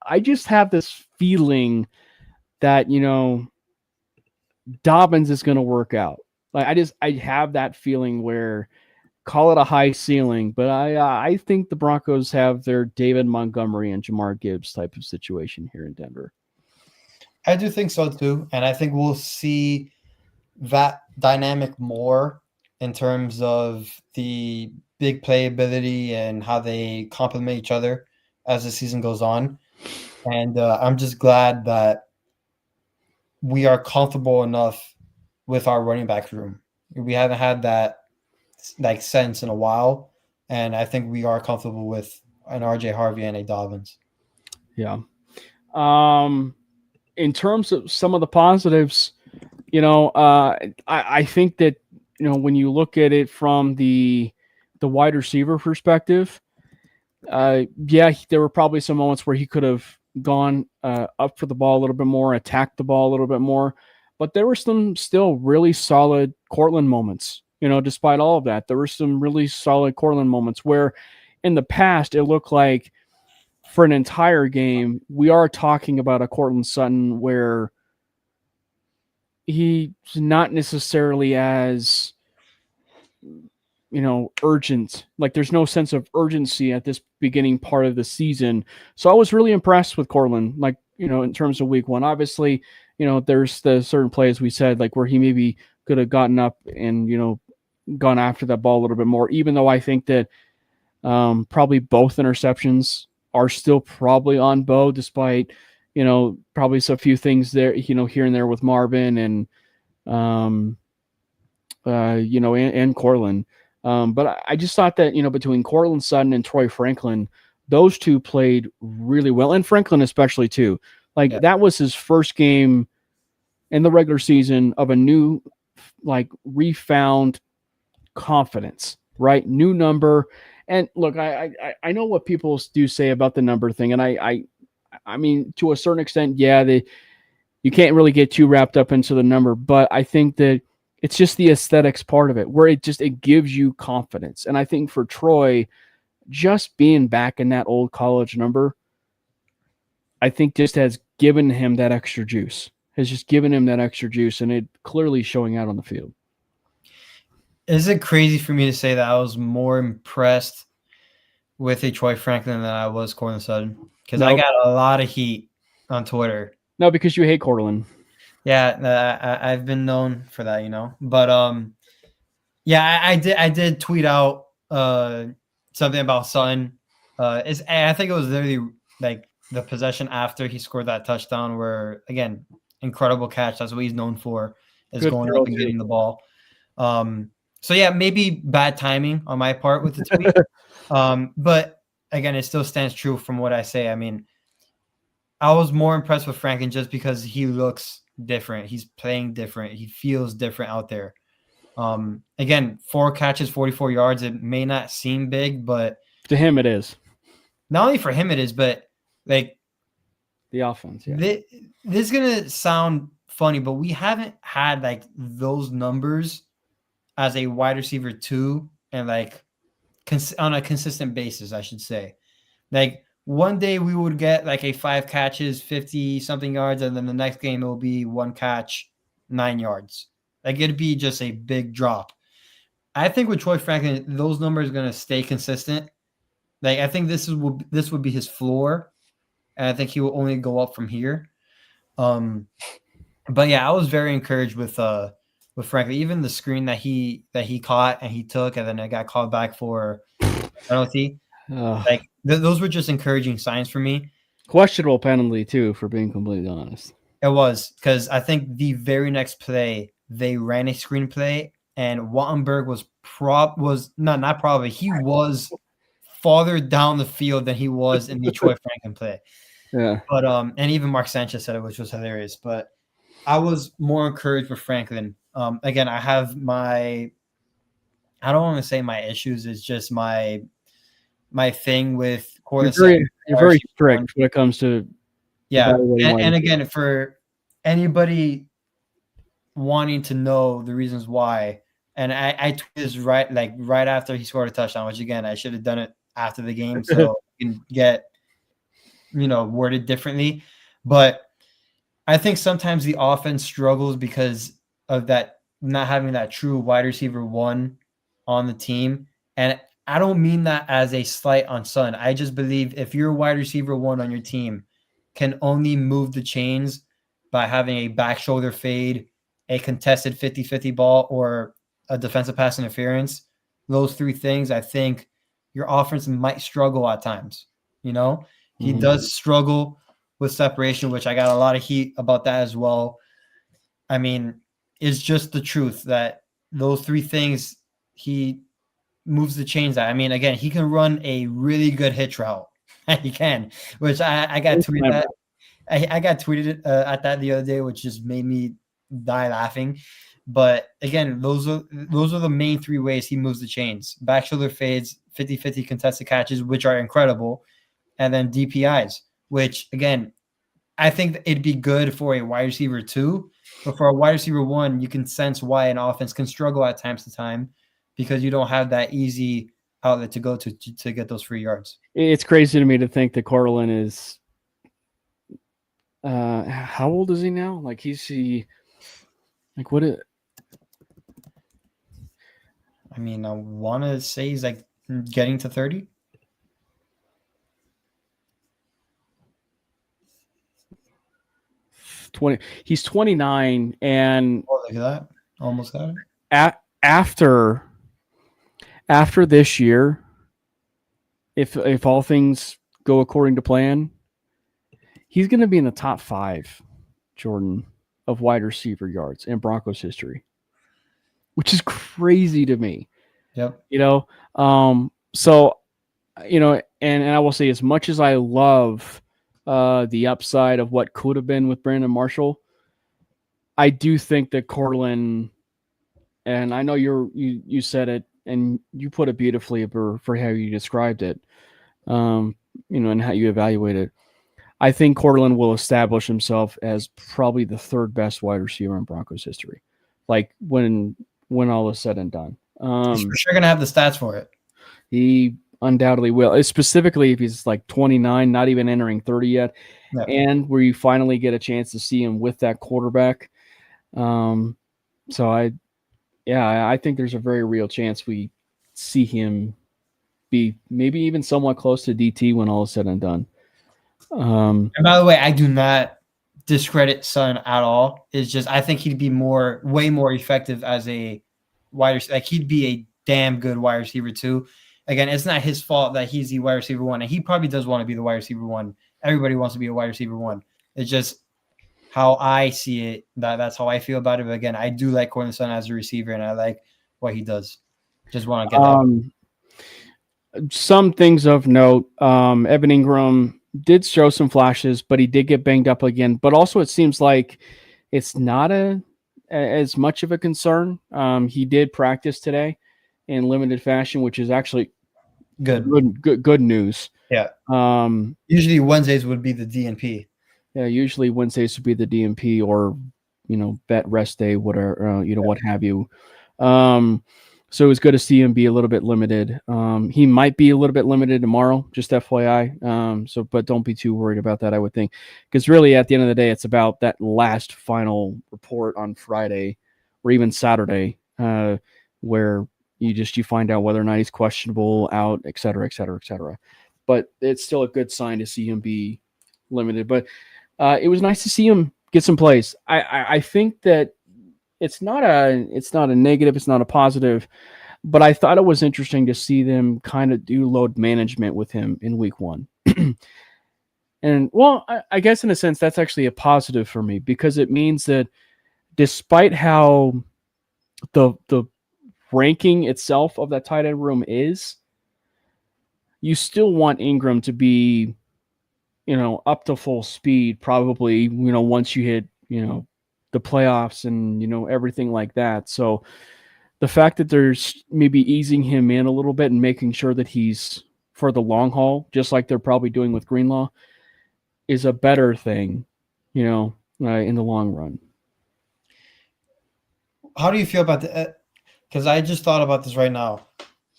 I just have this feeling that Dobbins is going to work out. I have that feeling where, call it a high ceiling, but I think the Broncos have their David Montgomery and Jamar Gibbs type of situation here in Denver. I do think so too, and I think we'll see that dynamic more in terms of the big playability and how they complement each other as the season goes on. And I'm just glad that we are comfortable enough with our running back room. We haven't had that sense in a while, and I think we are comfortable with an RJ Harvey and a Dobbins. Yeah. In terms of some of the positives, I think that when you look at it from the wide receiver perspective, there were probably some moments where he could have gone up for the ball a little bit more, attacked the ball a little bit more, but there were some still really solid Cortland moments. Despite all of that, there were some really solid Cortland moments where in the past it looked like for an entire game we are talking about a Cortland Sutton where he's not necessarily as urgent. There's no sense of urgency at this beginning part of the season. So I was really impressed with Cortland, in terms of week one. Obviously, there's the certain plays we said, where he maybe could have gotten up and, gone after that ball a little bit more, even though I think that probably both interceptions are still probably on Bo, despite, probably a few things there, here and there with Marvin and, and Cortland. But I just thought that, between Cortland Sutton and Troy Franklin, those two played really well, and Franklin especially too. That was his first game in the regular season of a new, refound confidence, right? New number. And look, I know what people do say about the number thing, and I mean, to a certain extent, you can't really get too wrapped up into the number, but I think that it's just the aesthetics part of it, where it gives you confidence. And I think for Troy, just being back in that old college number, I think just has given him that extra juice, and it clearly showing out on the field. Is it crazy for me to say that I was more impressed with a Troy Franklin than I was Cortland Sutton? Because I got a lot of heat on Twitter. No, because you hate Cortland. Yeah, I've been known for that, But I did tweet out something about Sutton. I think it was literally the possession after he scored that touchdown, where again, incredible catch. That's what he's known for, is going up and getting the ball. So yeah, maybe bad timing on my part with the tweet. But again, it still stands true from what I say. I mean, I was more impressed with Franklin just because he looks different. He's playing different. He feels different out there. Again, 4 catches, 44 yards. It may not seem big, but To him, it is not only for him it is, but like the offense. Yeah. this is gonna sound funny, but we haven't had like those numbers as a wide receiver 2 and like on a consistent basis, I should say. Like one day we would get like a 5 catches, 50 something yards, and then the next game it will be 1 catch, 9 yards. Like it'd be just a big drop. I think with Troy Franklin, those numbers are gonna stay consistent. Like I think this would be his floor, and I think he will only go up from here. But yeah, I was very encouraged with Franklin. Even the screen that he caught and he took, and then I got called back for penalty. Like those were just encouraging signs for me. Questionable penalty too, for being completely honest. It was because I think the very next play they ran a screenplay, and Wattenberg was not probably he was farther down the field than he was in the Troy Franklin play. Yeah, but and even Mark Sanchez said it, which was hilarious. But I was more encouraged with Franklin. Again, I have I don't want to say my issues. It's just my thing with Corlin. You're very strict when it comes to and again, for anybody wanting to know the reasons why, and I tweeted this right after he scored a touchdown, which again I should have done it after the game so you can get worded differently. But I think sometimes the offense struggles because of that not having that true wide receiver 1 on the team. And I don't mean that as a slight on Son. I just believe if your wide receiver 1 on your team can only move the chains by having a back shoulder fade, a contested 50-50 ball, or a defensive pass interference, those 3 things, I think your offense might struggle at times. He does struggle with separation, which I got a lot of heat about that as well. I mean, it's just the truth that those 3 things, he moves the chains out. I mean, again, he can run a really good hitch route. He can, which I got tweeted at. I got tweeted at that the other day, which just made me die laughing. But again, those are the main 3 ways he moves the chains: back shoulder fades, 50-50 contested catches, which are incredible, and then DPIs, which again, I think it'd be good for a wide receiver 2, but for a wide receiver 1, you can sense why an offense can struggle at times to time because you don't have that easy outlet to go to get those free yards. It's crazy to me to think that Cortland is how old is he now? Like what is I mean, I want to say he's like getting to 30. He's 29, and look at that, almost got it. After this year, if all things go according to plan, he's going to be in the top 5, Jordan, of wide receiver yards in Broncos history, which is crazy to me. Yep. So, and I will say, as much as I love the upside of what could have been with Brandon Marshall, I do think that Cortland, and I know you said it and you put it beautifully for how you described it, and how you evaluate it. I think Cortland will establish himself as probably the 3rd best wide receiver in Broncos history. Like when all is said and done. He's for sure going to have the stats for it. He undoubtedly will, specifically if he's like 29, not even entering 30 yet, and where you finally get a chance to see him with that quarterback. So I think there's a very real chance we see him be maybe even somewhat close to DT when all is said and done. And by the way, I do not discredit Son at all. It's just I think he'd be way more effective as a wide receiver. Like he'd be a damn good wide receiver too. Again, it's not his fault that he's the wide receiver 1, and he probably does want to be the wide receiver 1. Everybody wants to be a wide receiver 1. It's just how I see it. That's how I feel about it. But again, I do like Cortland Sutton as a receiver, and I like what he does. Just want to get that. Some things of note. Evan Ingram did show some flashes, but he did get banged up again. But also, it seems like it's not as much of a concern. He did practice today in limited fashion, which is actually Good. good news. Yeah. Um, Usually Wednesdays would be the DNP. yeah, usually Wednesdays would be the DMP or bet rest day, whatever what have you. So it was good to see him be a little bit limited. He might be a little bit limited tomorrow, just FYI. But don't be too worried about that, I would think, because really at the end of the day, it's about that last final report on Friday or even Saturday, where you find out whether or not he's questionable, out, et cetera, et cetera, et cetera. But it's still a good sign to see him be limited. But it was nice to see him get some plays. I think that it's not a negative, it's not a positive, but I thought it was interesting to see them kind of do load management with him in week 1. And well, I guess in a sense that's actually a positive for me, because it means that despite how the ranking itself of that tight end room is, you still want Ingram to be up to full speed, probably, once you hit, the playoffs and, everything like that. So the fact that there's maybe easing him in a little bit and making sure that he's for the long haul, just like they're probably doing with Greenlaw, is a better thing, in the long run. How do you feel about the? Because I just thought about this right now.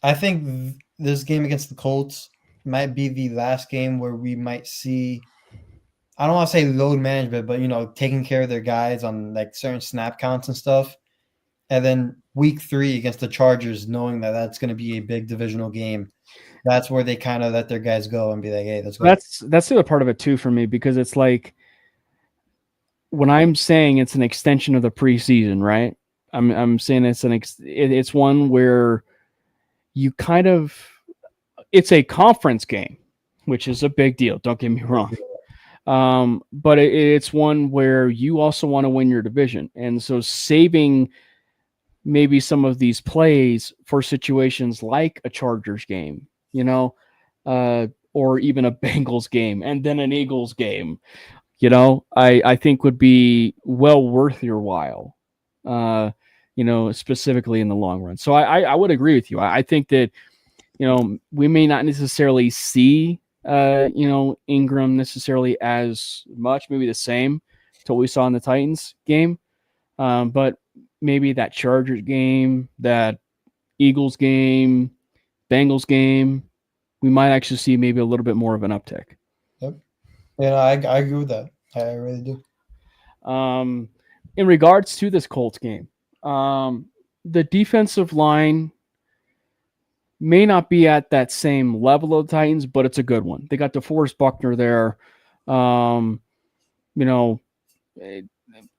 I think this game against the Colts might be the last game where we might see, I don't want to say load management, but taking care of their guys on like certain snap counts and stuff. And then week 3 against the Chargers, knowing that that's going to be a big divisional game, that's where they kind of let their guys go and be like, hey, let's go. That's the other part of it too for me, because it's like when I'm saying it's an extension of the preseason, right? I'm saying it's one where you kind of, it's a conference game, which is a big deal. Don't get me wrong. But it's one where you also want to win your division. And so saving maybe some of these plays for situations like a Chargers game, or even a Bengals game and then an Eagles game, I think would be well worth your while, specifically in the long run. So I would agree with you. I think that, we may not necessarily see, Ingram necessarily as much, maybe the same to what we saw in the Titans game. But maybe that Chargers game, that Eagles game, Bengals game, we might actually see maybe a little bit more of an uptick. Yep. Yeah, I agree with that. I really do. In regards to this Colts game, the defensive line may not be at that same level of the Titans, but it's a good one. They got DeForest Buckner there. And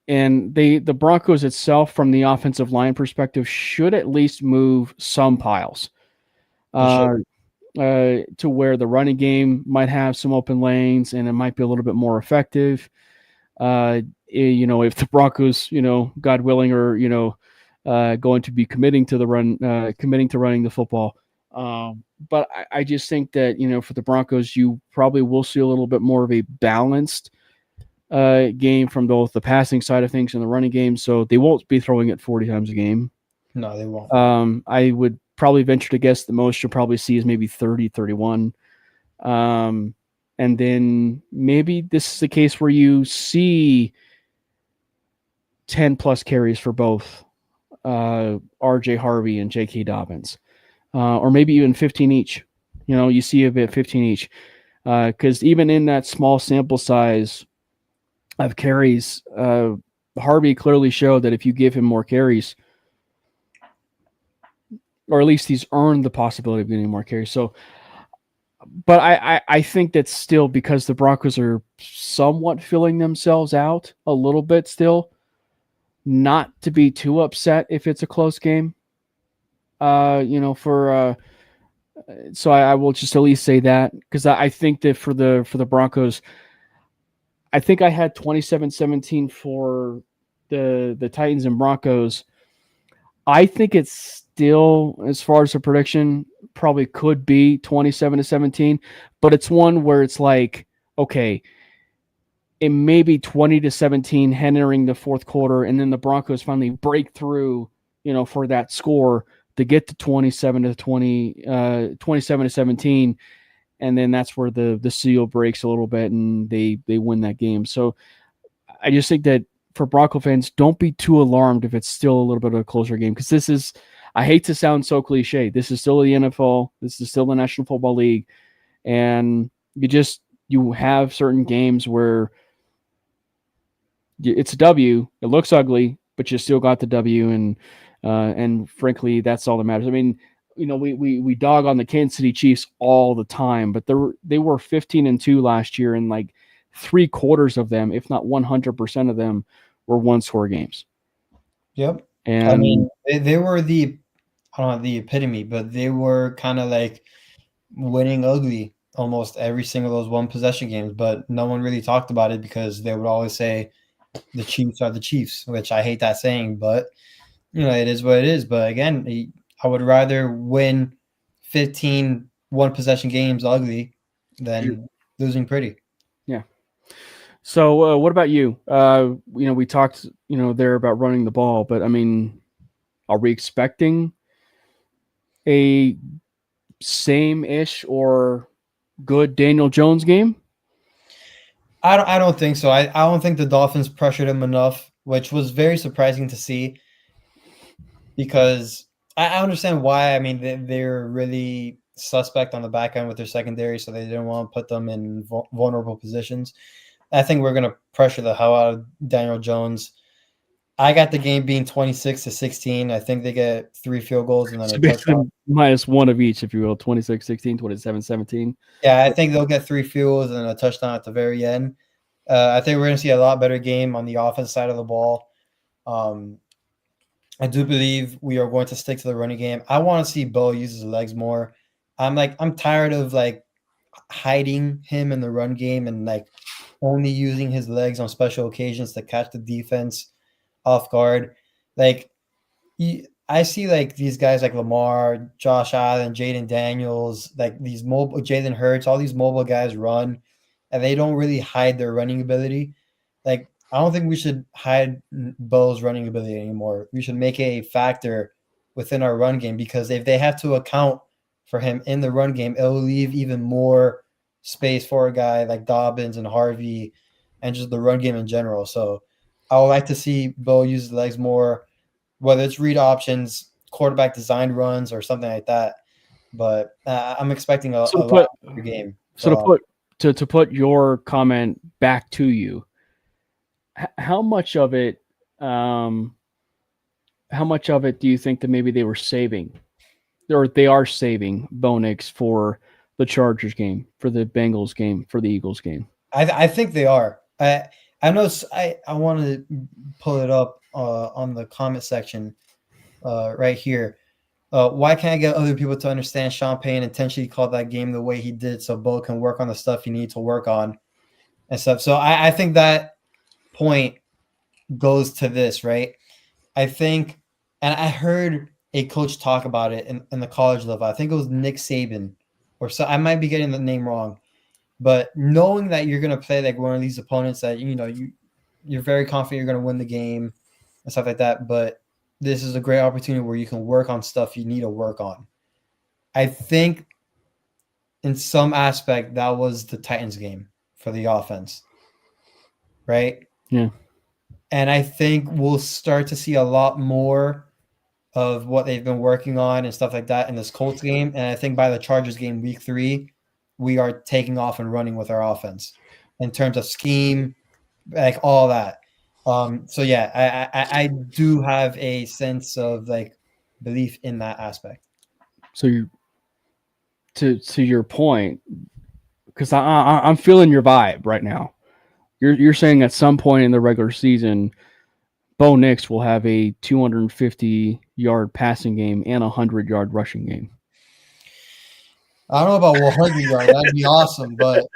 the Broncos itself, from the offensive line perspective, should at least move some piles. To where the running game might have some open lanes and it might be a little bit more effective. If the Broncos, God willing, are going to be committing to running the football. But I just think that, for the Broncos, you probably will see a little bit more of a balanced game from both the passing side of things and the running game. So they won't be throwing it 40 times a game. No, they won't. I would probably venture to guess the most you'll probably see is maybe 30, 31. And then maybe this is the case where you see 10 plus carries for both RJ Harvey and J.K. Dobbins, or maybe even 15 each. You see a bit 15 each, because even in that small sample size of carries, Harvey clearly showed that if you give him more carries, or at least he's earned the possibility of getting more carries. So, but I think that's still because the Broncos are somewhat filling themselves out a little bit still, not to be too upset if it's a close game. So I will just at least say that, because I think that for the Broncos, I think I had 27-17 for the Titans and Broncos. I think it's still, as far as a prediction, probably could be 27-17, but it's one where it's like, okay, it may be 20-17 entering the fourth quarter, and then the Broncos finally break through, for that score to get to 27-17, and then that's where the seal breaks a little bit, and they win that game. So I just think that for Bronco fans, don't be too alarmed if it's still a little bit of a closer game, because this is, I hate to sound so cliche, this is still the NFL, this is still the National Football League, and you have certain games where it's a W, it looks ugly, but you still got the W, and frankly, that's all that matters. I mean, we dog on the Kansas City Chiefs all the time, but they were 15-2 last year, and like 3/4 of them, if not 100% of them, were one-score games. Yep. And I mean, they were I don't know, the epitome, but they were kind of like winning ugly almost every single of those one possession games, but no one really talked about it because they would always say the Chiefs are the Chiefs, which I hate that saying, but it is what it is. But again, I would rather win 15 one possession games ugly than losing pretty. Yeah. So what about you? We talked, there about running the ball, but I mean, are we expecting a same-ish or good Daniel Jones game? I don't think so. I don't think the Dolphins pressured him enough, which was very surprising to see, because I understand why. I mean, they're really suspect on the back end with their secondary, so they didn't want to put them in vulnerable positions. I think we're going to pressure the hell out of Daniel Jones. I got the game being 26-16. I think they get 3 field goals and then So a basically touchdown. -1 of each, if you will, 26-16, 27-17. Yeah, I think they'll get 3 field goals and a touchdown at the very end. I think we're going to see a lot better game on the offense side of the ball. I do believe we are going to stick to the running game. I want to see Bo use his legs more. I'm tired of like hiding him in the run game and like only using his legs on special occasions to catch the defense off guard. Like I see like these guys like Lamar, Josh Allen, Jaden Daniels, like these mobile Jalen Hurts, all these mobile guys run, and they don't really hide their running ability. Like I don't think we should hide Bo's running ability anymore. We should make it a factor within our run game, because if they have to account for him in the run game, it'll leave even more space for a guy like Dobbins and Harvey and just the run game in general. So I would like to see Bo use his legs more, whether it's read options, quarterback designed runs, or something like that. But I'm expecting a lot better game. So to put your comment back to you, how much of it do you think that maybe they were saving, or they are saving Bo Nix for the Chargers game, for the Bengals game, for the Eagles game? I think they are. I know. I want to pull it up on the comment section right here. Why can't I get other people to understand Sean Payne intentionally called that game the way he did so Bo can work on the stuff he needs to work on and stuff? So I think that point goes to this, right? I think, and I heard a coach talk about it in the college level. I think it was Nick Saban, or so. I might be getting the name wrong, but knowing that you're going to play like one of these opponents that you're very confident you're going to win the game and stuff like that, but this is a great opportunity where you can work on stuff you need to work on. I think in some aspect that was the Titans game for the offense, right? Yeah. And I think we'll start to see a lot more of what they've been working on and stuff like that in this Colts game. And I think by the Chargers game week 3, we are taking off and running with our offense in terms of scheme, like all that. So yeah, I do have a sense of like belief in that aspect. So to your point, because I'm feeling your vibe right now. You're saying at some point in the regular season, Bo Nix will have a 250-yard passing game and a 100-yard rushing game. I don't know about 100 yards. That'd be awesome, but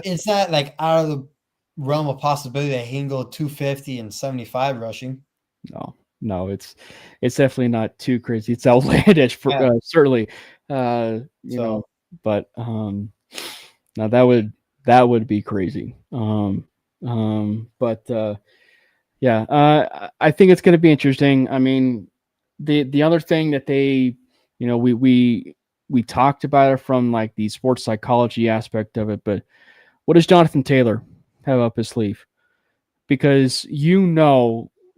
it's not like out of the realm of possibility that he can go 250 and 75 rushing. No. no, it's definitely not too crazy. It's outlandish for Yeah. certainly, So but now that would be crazy. But yeah, I think it's going to be interesting. I mean, the other thing that they, we talked about it from like the sports psychology aspect of it, but what does Jonathan Taylor have up his sleeve? Because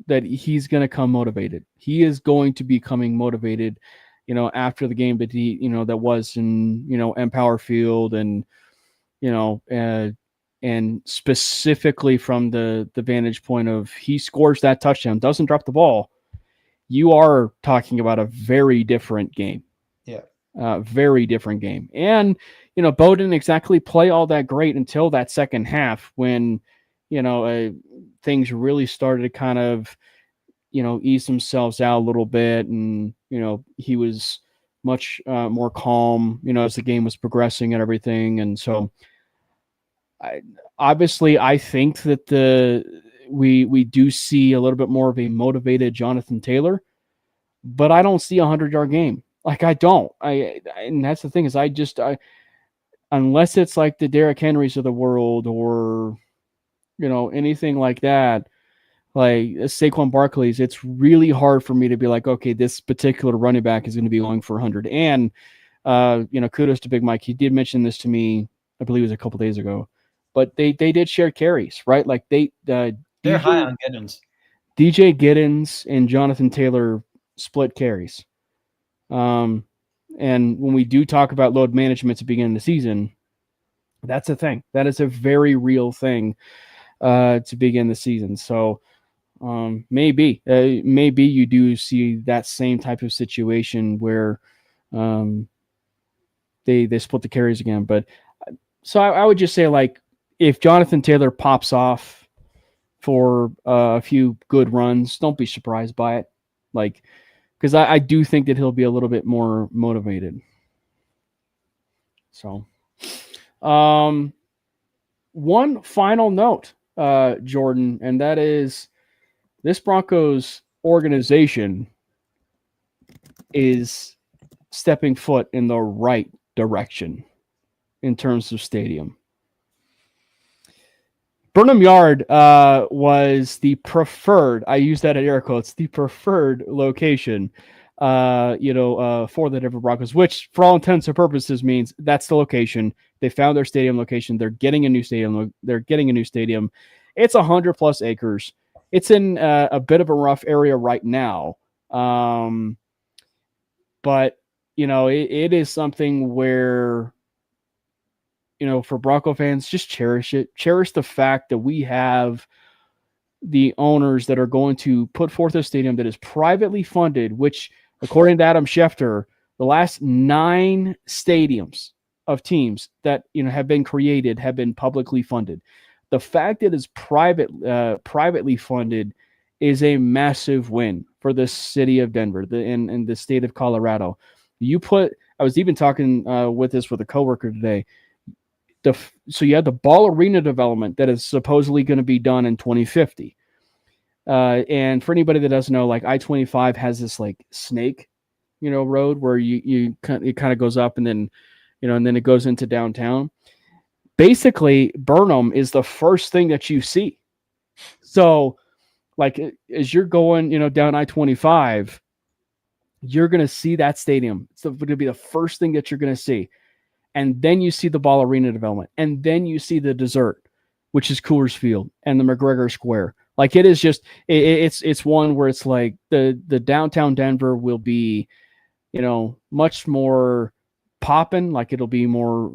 that he's going to come motivated. He is going to be coming motivated, after the game that that was in, Empower Field and, you know, uh, and specifically from the vantage point of he scores that touchdown, doesn't drop the ball. You are talking about a very different game. yeah. Very different game. And, Bo didn't exactly play all that great until that second half when, things really started to kind of, ease themselves out a little bit. And, he was much more calm, as the game was progressing and everything. And so, obviously, I think that we do see a little bit more of a motivated Jonathan Taylor, but I don't see a 100-yard game. Like I don't. And that's the thing is unless it's like the Derrick Henrys of the world or anything like that, like Saquon Barkley's, it's really hard for me to be like, okay, this particular running back is going to be going for 100. And kudos to Big Mike. He did mention this to me, I believe it was a couple days ago. But they did share carries, right? Like They're high on Giddens. DJ Giddens and Jonathan Taylor split carries. And when we do talk about load management at the beginning of the season, that's a thing. That is a very real thing to begin the season. So maybe you do see that same type of situation where they split the carries again. But so I would just say, like, if Jonathan Taylor pops off for a few good runs, don't be surprised by it. Like, because I do think that he'll be a little bit more motivated. So, one final note, Jordan, and that is this Broncos organization is stepping foot in the right direction in terms of stadium. Burnham Yard was the preferred, I use that in air quotes, the preferred location, for the Denver Broncos, which for all intents and purposes means that's the location. They found their stadium location. They're getting a new stadium. It's 100+ acres. It's in a bit of a rough area right now. But, it is something where, for Bronco fans, just cherish it. Cherish the fact that we have the owners that are going to put forth a stadium that is privately funded, which, according to Adam Schefter, the last 9 stadiums of teams that have been created have been publicly funded. The fact that it's privately funded is a massive win for the city of Denver and the state of Colorado. I was even talking with a coworker today. So you have the Ball Arena development that is supposedly going to be done in 2050. And for anybody that doesn't know, like I-25 has this like snake, road where it kind of goes up and then, and then it goes into downtown. Basically, Burnham is the first thing that you see. So, like as you're going, down I-25, you're going to see that stadium. It's going to be the first thing that you're going to see. And then you see the Ball Arena development. And then you see the dessert, which is Coors Field and the McGregor Square. Like it is just, it's one where it's like the downtown Denver will be, much more popping. Like it'll be more,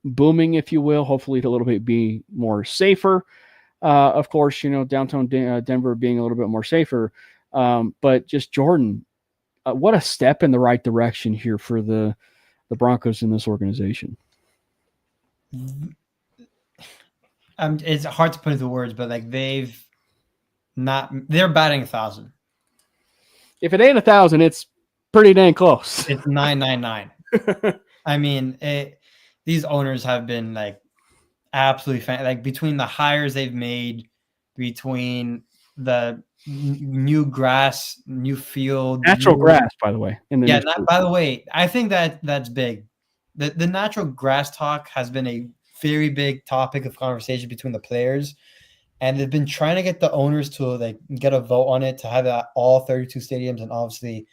booming, if you will. Hopefully it'll a little bit be more safer. Of course, downtown Denver being a little bit more safer. But just Jordan, what a step in the right direction here for the Broncos in this organization. It's hard to put into words, but like they're batting 1,000. If it ain't 1,000, it's pretty dang close. It's 999. I mean, these owners have been like absolutely like between the hires they've made, between the new grass, new field, Natural grass, by the way, in the yeah. new stadium. By the way, I think that's big. The natural grass talk has been a very big topic of conversation between the players, and they've been trying to get the owners to like get a vote on it to have it at all 32 stadiums, and obviously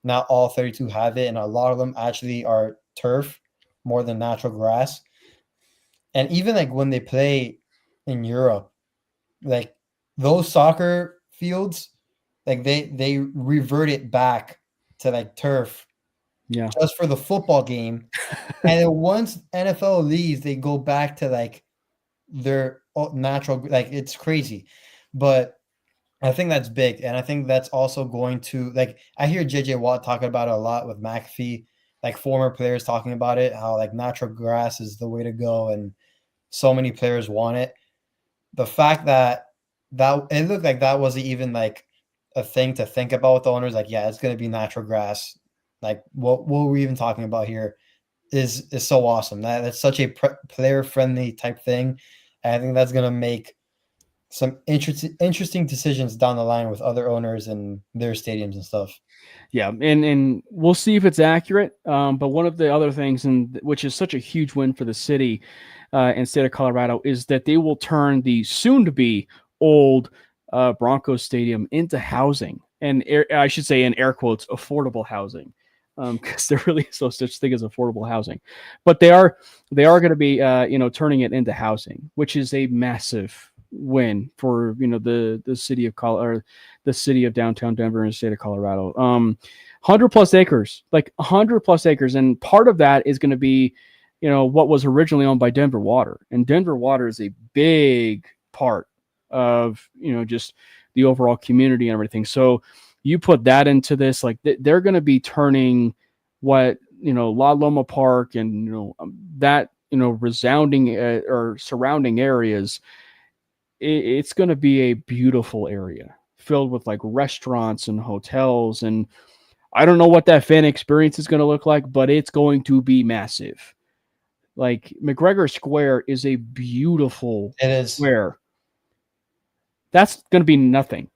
not all 32 have it, and a lot of them actually are turf more than natural grass. And even like when they play in Europe, like those soccer fields, like they revert it back to like turf Yeah. just for the football game. And then once NFL leaves, they go back to like their natural, like it's crazy. But I think that's big. And I think that's also going to like I hear JJ Watt talking about it a lot with McAfee, like former players talking about it, how like natural grass is the way to go and so many players want it. The fact that it looked like that wasn't even like a thing to think about with the owners, like, yeah, it's gonna be natural grass. Like what we're even talking about here is so awesome. That's such a player friendly type thing. And I think that's gonna make some interesting decisions down the line with other owners and their stadiums and stuff. Yeah, and we'll see if it's accurate. But one of the other things, and which is such a huge win for the city and state of Colorado, is that they will turn the soon-to-be old Broncos Stadium into housing, and I should say in air quotes, affordable housing, because there really is no such thing as affordable housing. But they are going to be turning it into housing, which is a massive win for the city of Colorado, the city of downtown Denver and the state of Colorado. 100 plus acres, like 100 plus acres, and part of that is going to be what was originally owned by Denver Water, and Denver Water is a big part of just the overall community and everything. So you put that into this, like they're going to be turning what La Loma Park and that resounding or surrounding areas. It's going to be a beautiful area filled with like restaurants and hotels. And I don't know what that fan experience is going to look like, but it's going to be massive. Like McGregor Square is a beautiful It is. square. That's going to be nothing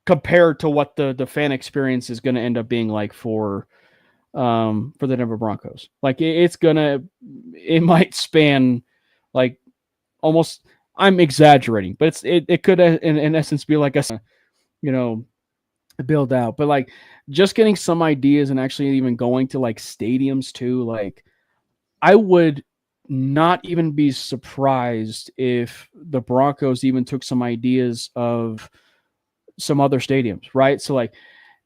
compared to what the fan experience is going to end up being like for the Denver Broncos. Like it might span like almost, I'm exaggerating, but it could in essence be like a build out. But like just getting some ideas and actually even going to like stadiums too. Like I would not even be surprised if the Broncos even took some ideas of some other stadiums, right? So like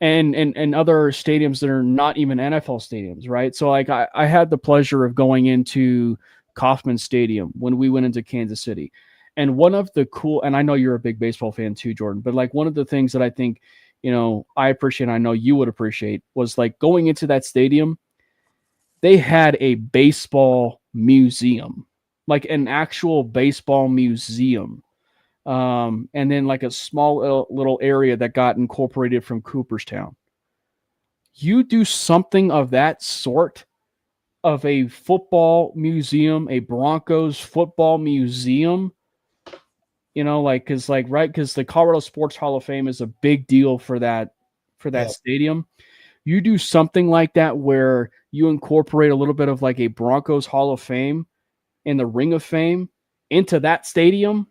and other stadiums that are not even NFL stadiums, right? So like I had the pleasure of going into Kauffman Stadium when we went into Kansas City. And one of the cool, and I know you're a big baseball fan too, Jordan, but like one of the things that I think, I appreciate, and I know you would appreciate, was like going into that stadium, they had a baseball museum, like an actual baseball museum. And then like a small little area that got incorporated from Cooperstown. You do something of that sort of a football museum, a Broncos football museum, because the Colorado Sports Hall of Fame is a big deal for that stadium. You do something like that where you incorporate a little bit of like a Broncos Hall of Fame and the Ring of Fame into that stadium,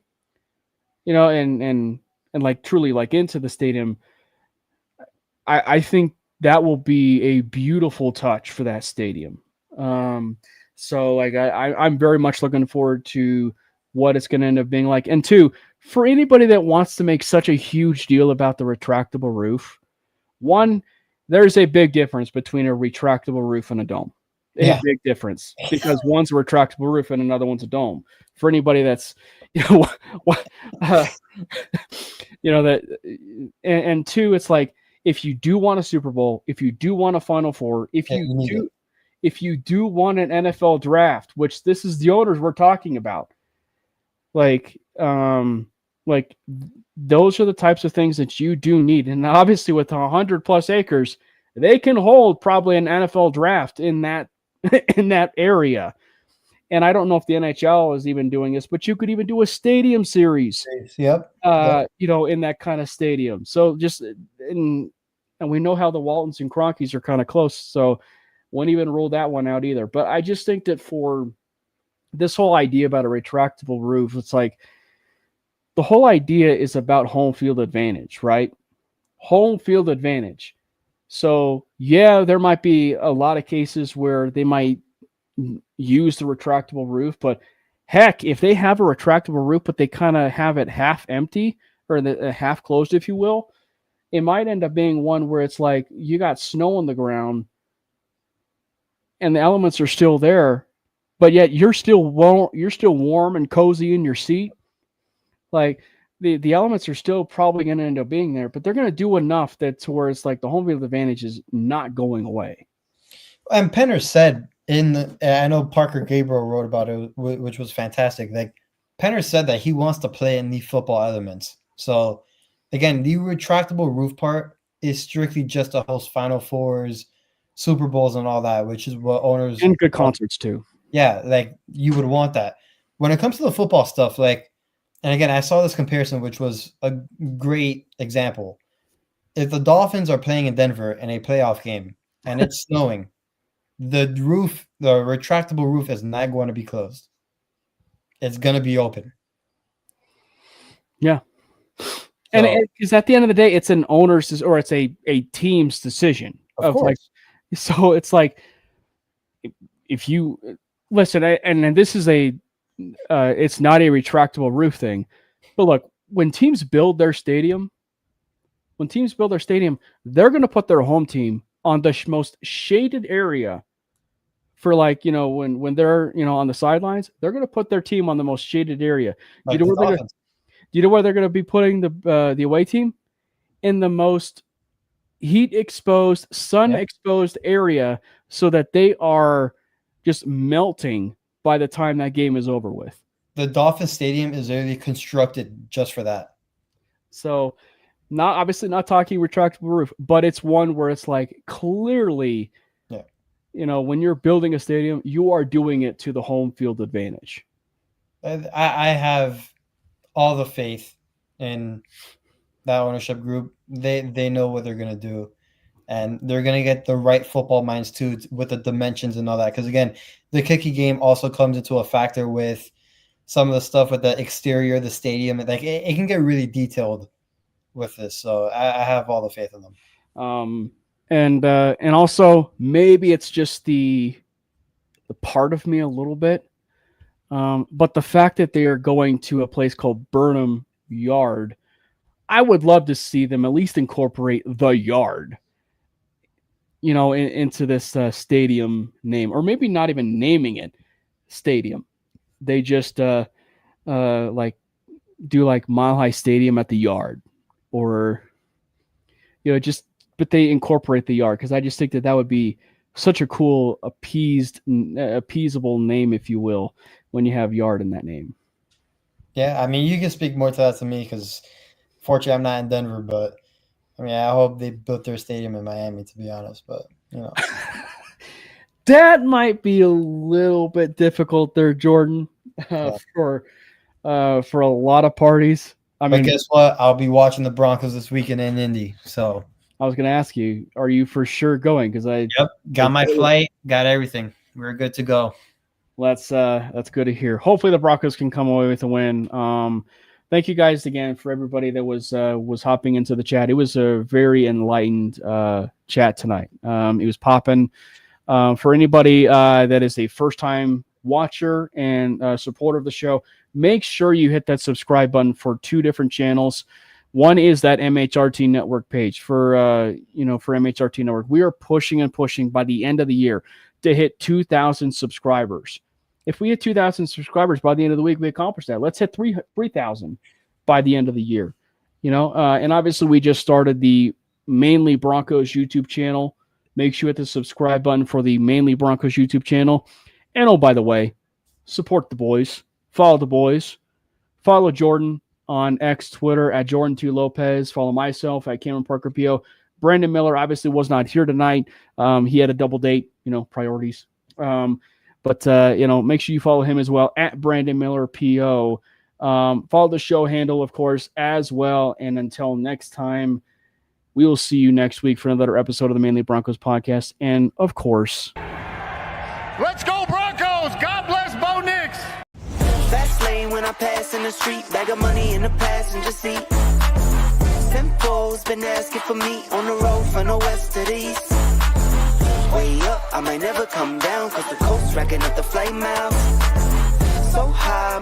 and like truly like into the stadium. I think that will be a beautiful touch for that stadium. So like I'm very much looking forward to what it's going to end up being like. And two, for anybody that wants to make such a huge deal about the retractable roof, one, there's a big difference between a retractable roof and a dome. A big difference, because one's a retractable roof and another one's a dome. For anybody that's, and two, it's like, if you do want a Super Bowl, if you do want a Final Four, if you do want an NFL draft, which this is the owners we're talking about, like those are the types of things that you do need. And obviously with 100 plus acres, they can hold probably an NFL draft in that area. And I don't know if the NHL is even doing this, but you could even do a stadium series, Yep. in that kind of stadium. So and we know how the Waltons and Cronkies are kind of close, so wouldn't even rule that one out either. But I just think that for this whole idea about a retractable roof, it's like the whole idea is about home field advantage, right? Home field advantage. So yeah, there might be a lot of cases where they might use the retractable roof, but heck, if they have a retractable roof, but they kind of have it half empty or half closed, if you will, it might end up being one where it's like you got snow on the ground and the elements are still there, but yet you're still warm and cozy in your seat. Like the elements are still probably going to end up being there, but they're going to do enough that to where it's like the home field advantage is not going away. And Penner said I know Parker Gabriel wrote about it, which was fantastic. Like Penner said that he wants to play in the football elements. So again, the retractable roof part is strictly just to host Final Fours, Super Bowls, and all that, which is what owners and good concerts too. Yeah, like you would want that. When it comes to the football stuff, like, and again, I saw this comparison, which was a great example. If the Dolphins are playing in Denver in a playoff game and it's snowing, the retractable roof is not going to be closed. It's going to be open. Yeah. And because at the end of the day, it's an owner's or it's a team's decision of course. Like, so it's like if you listen, and this is it's not a retractable roof thing, but look, when teams build their stadium, they're going to put their home team on the most shaded area. For like, when they're, on the sidelines, they're going to put their team on the most shaded area. Like you know where they're going to be putting the away team? In the most heat exposed, sun exposed area, so that they are just melting by the time that game is over with. The Dolphins stadium is literally constructed just for that. So obviously not talking retractable roof, but it's one where it's like clearly, when you're building a stadium, you are doing it to the home field advantage. I have all the faith in that ownership group. They know what they're going to do, and they're going to get the right football minds too, with the dimensions and all that. Because again, the kicky game also comes into a factor with some of the stuff with the exterior of the stadium. Like it can get really detailed with this. So I have all the faith in them. And also maybe it's just the part of me a little bit, but the fact that they are going to a place called Burnham Yard, I would love to see them at least incorporate the yard, into this stadium name, or maybe not even naming it stadium. They just like do like Mile High Stadium at the Yard, or but they incorporate the yard, because I just think that would be such a cool appeasable name, if you will, when you have yard in that name. Yeah, I mean, you can speak more to that to me, because fortunately I'm not in Denver, but I mean, I hope they built their stadium in Miami, to be honest, but that might be a little bit difficult there, Jordan, for a lot of parties. But guess what? I'll be watching the Broncos this weekend in Indy. So I was going to ask you, are you for sure going? Because got my flight, got everything. We're good to go. That's good to hear. Hopefully the Broncos can come away with a win. Thank you guys again for everybody that was hopping into the chat. It was a very enlightened chat tonight. It was popping. For anybody that is a first-time watcher and supporter of the show, make sure you hit that subscribe button for two different channels. One is that MHRT Network page for MHRT Network. We are pushing by the end of the year to hit 2,000 subscribers. If we hit 2,000 subscribers by the end of the week, we accomplish that. Let's hit 3,000 by the end of the year. And obviously we just started the Mainly Broncos YouTube channel. Make sure you hit the subscribe button for the Mainly Broncos YouTube channel. And oh, by the way, support the boys. Follow the boys. Follow Jordan on X, Twitter at Jordan2 Lopez. Follow myself at Cameron Parker PO. Brandon Miller obviously was not here tonight. He had a double date, priorities. But, make sure you follow him as well at Brandon Miller PO. Follow the show handle, of course, as well. And until next time, we will see you next week for another episode of the Mainly Broncos podcast. And, of course, let's go Broncos! God bless Bo Nix! Fast lane when I pass in the street, bag of money in the passenger seat. Tempo's been asking for me on the road from the west to the east. Way up, I might never come down, cause the coast's racking up the flame out. So high,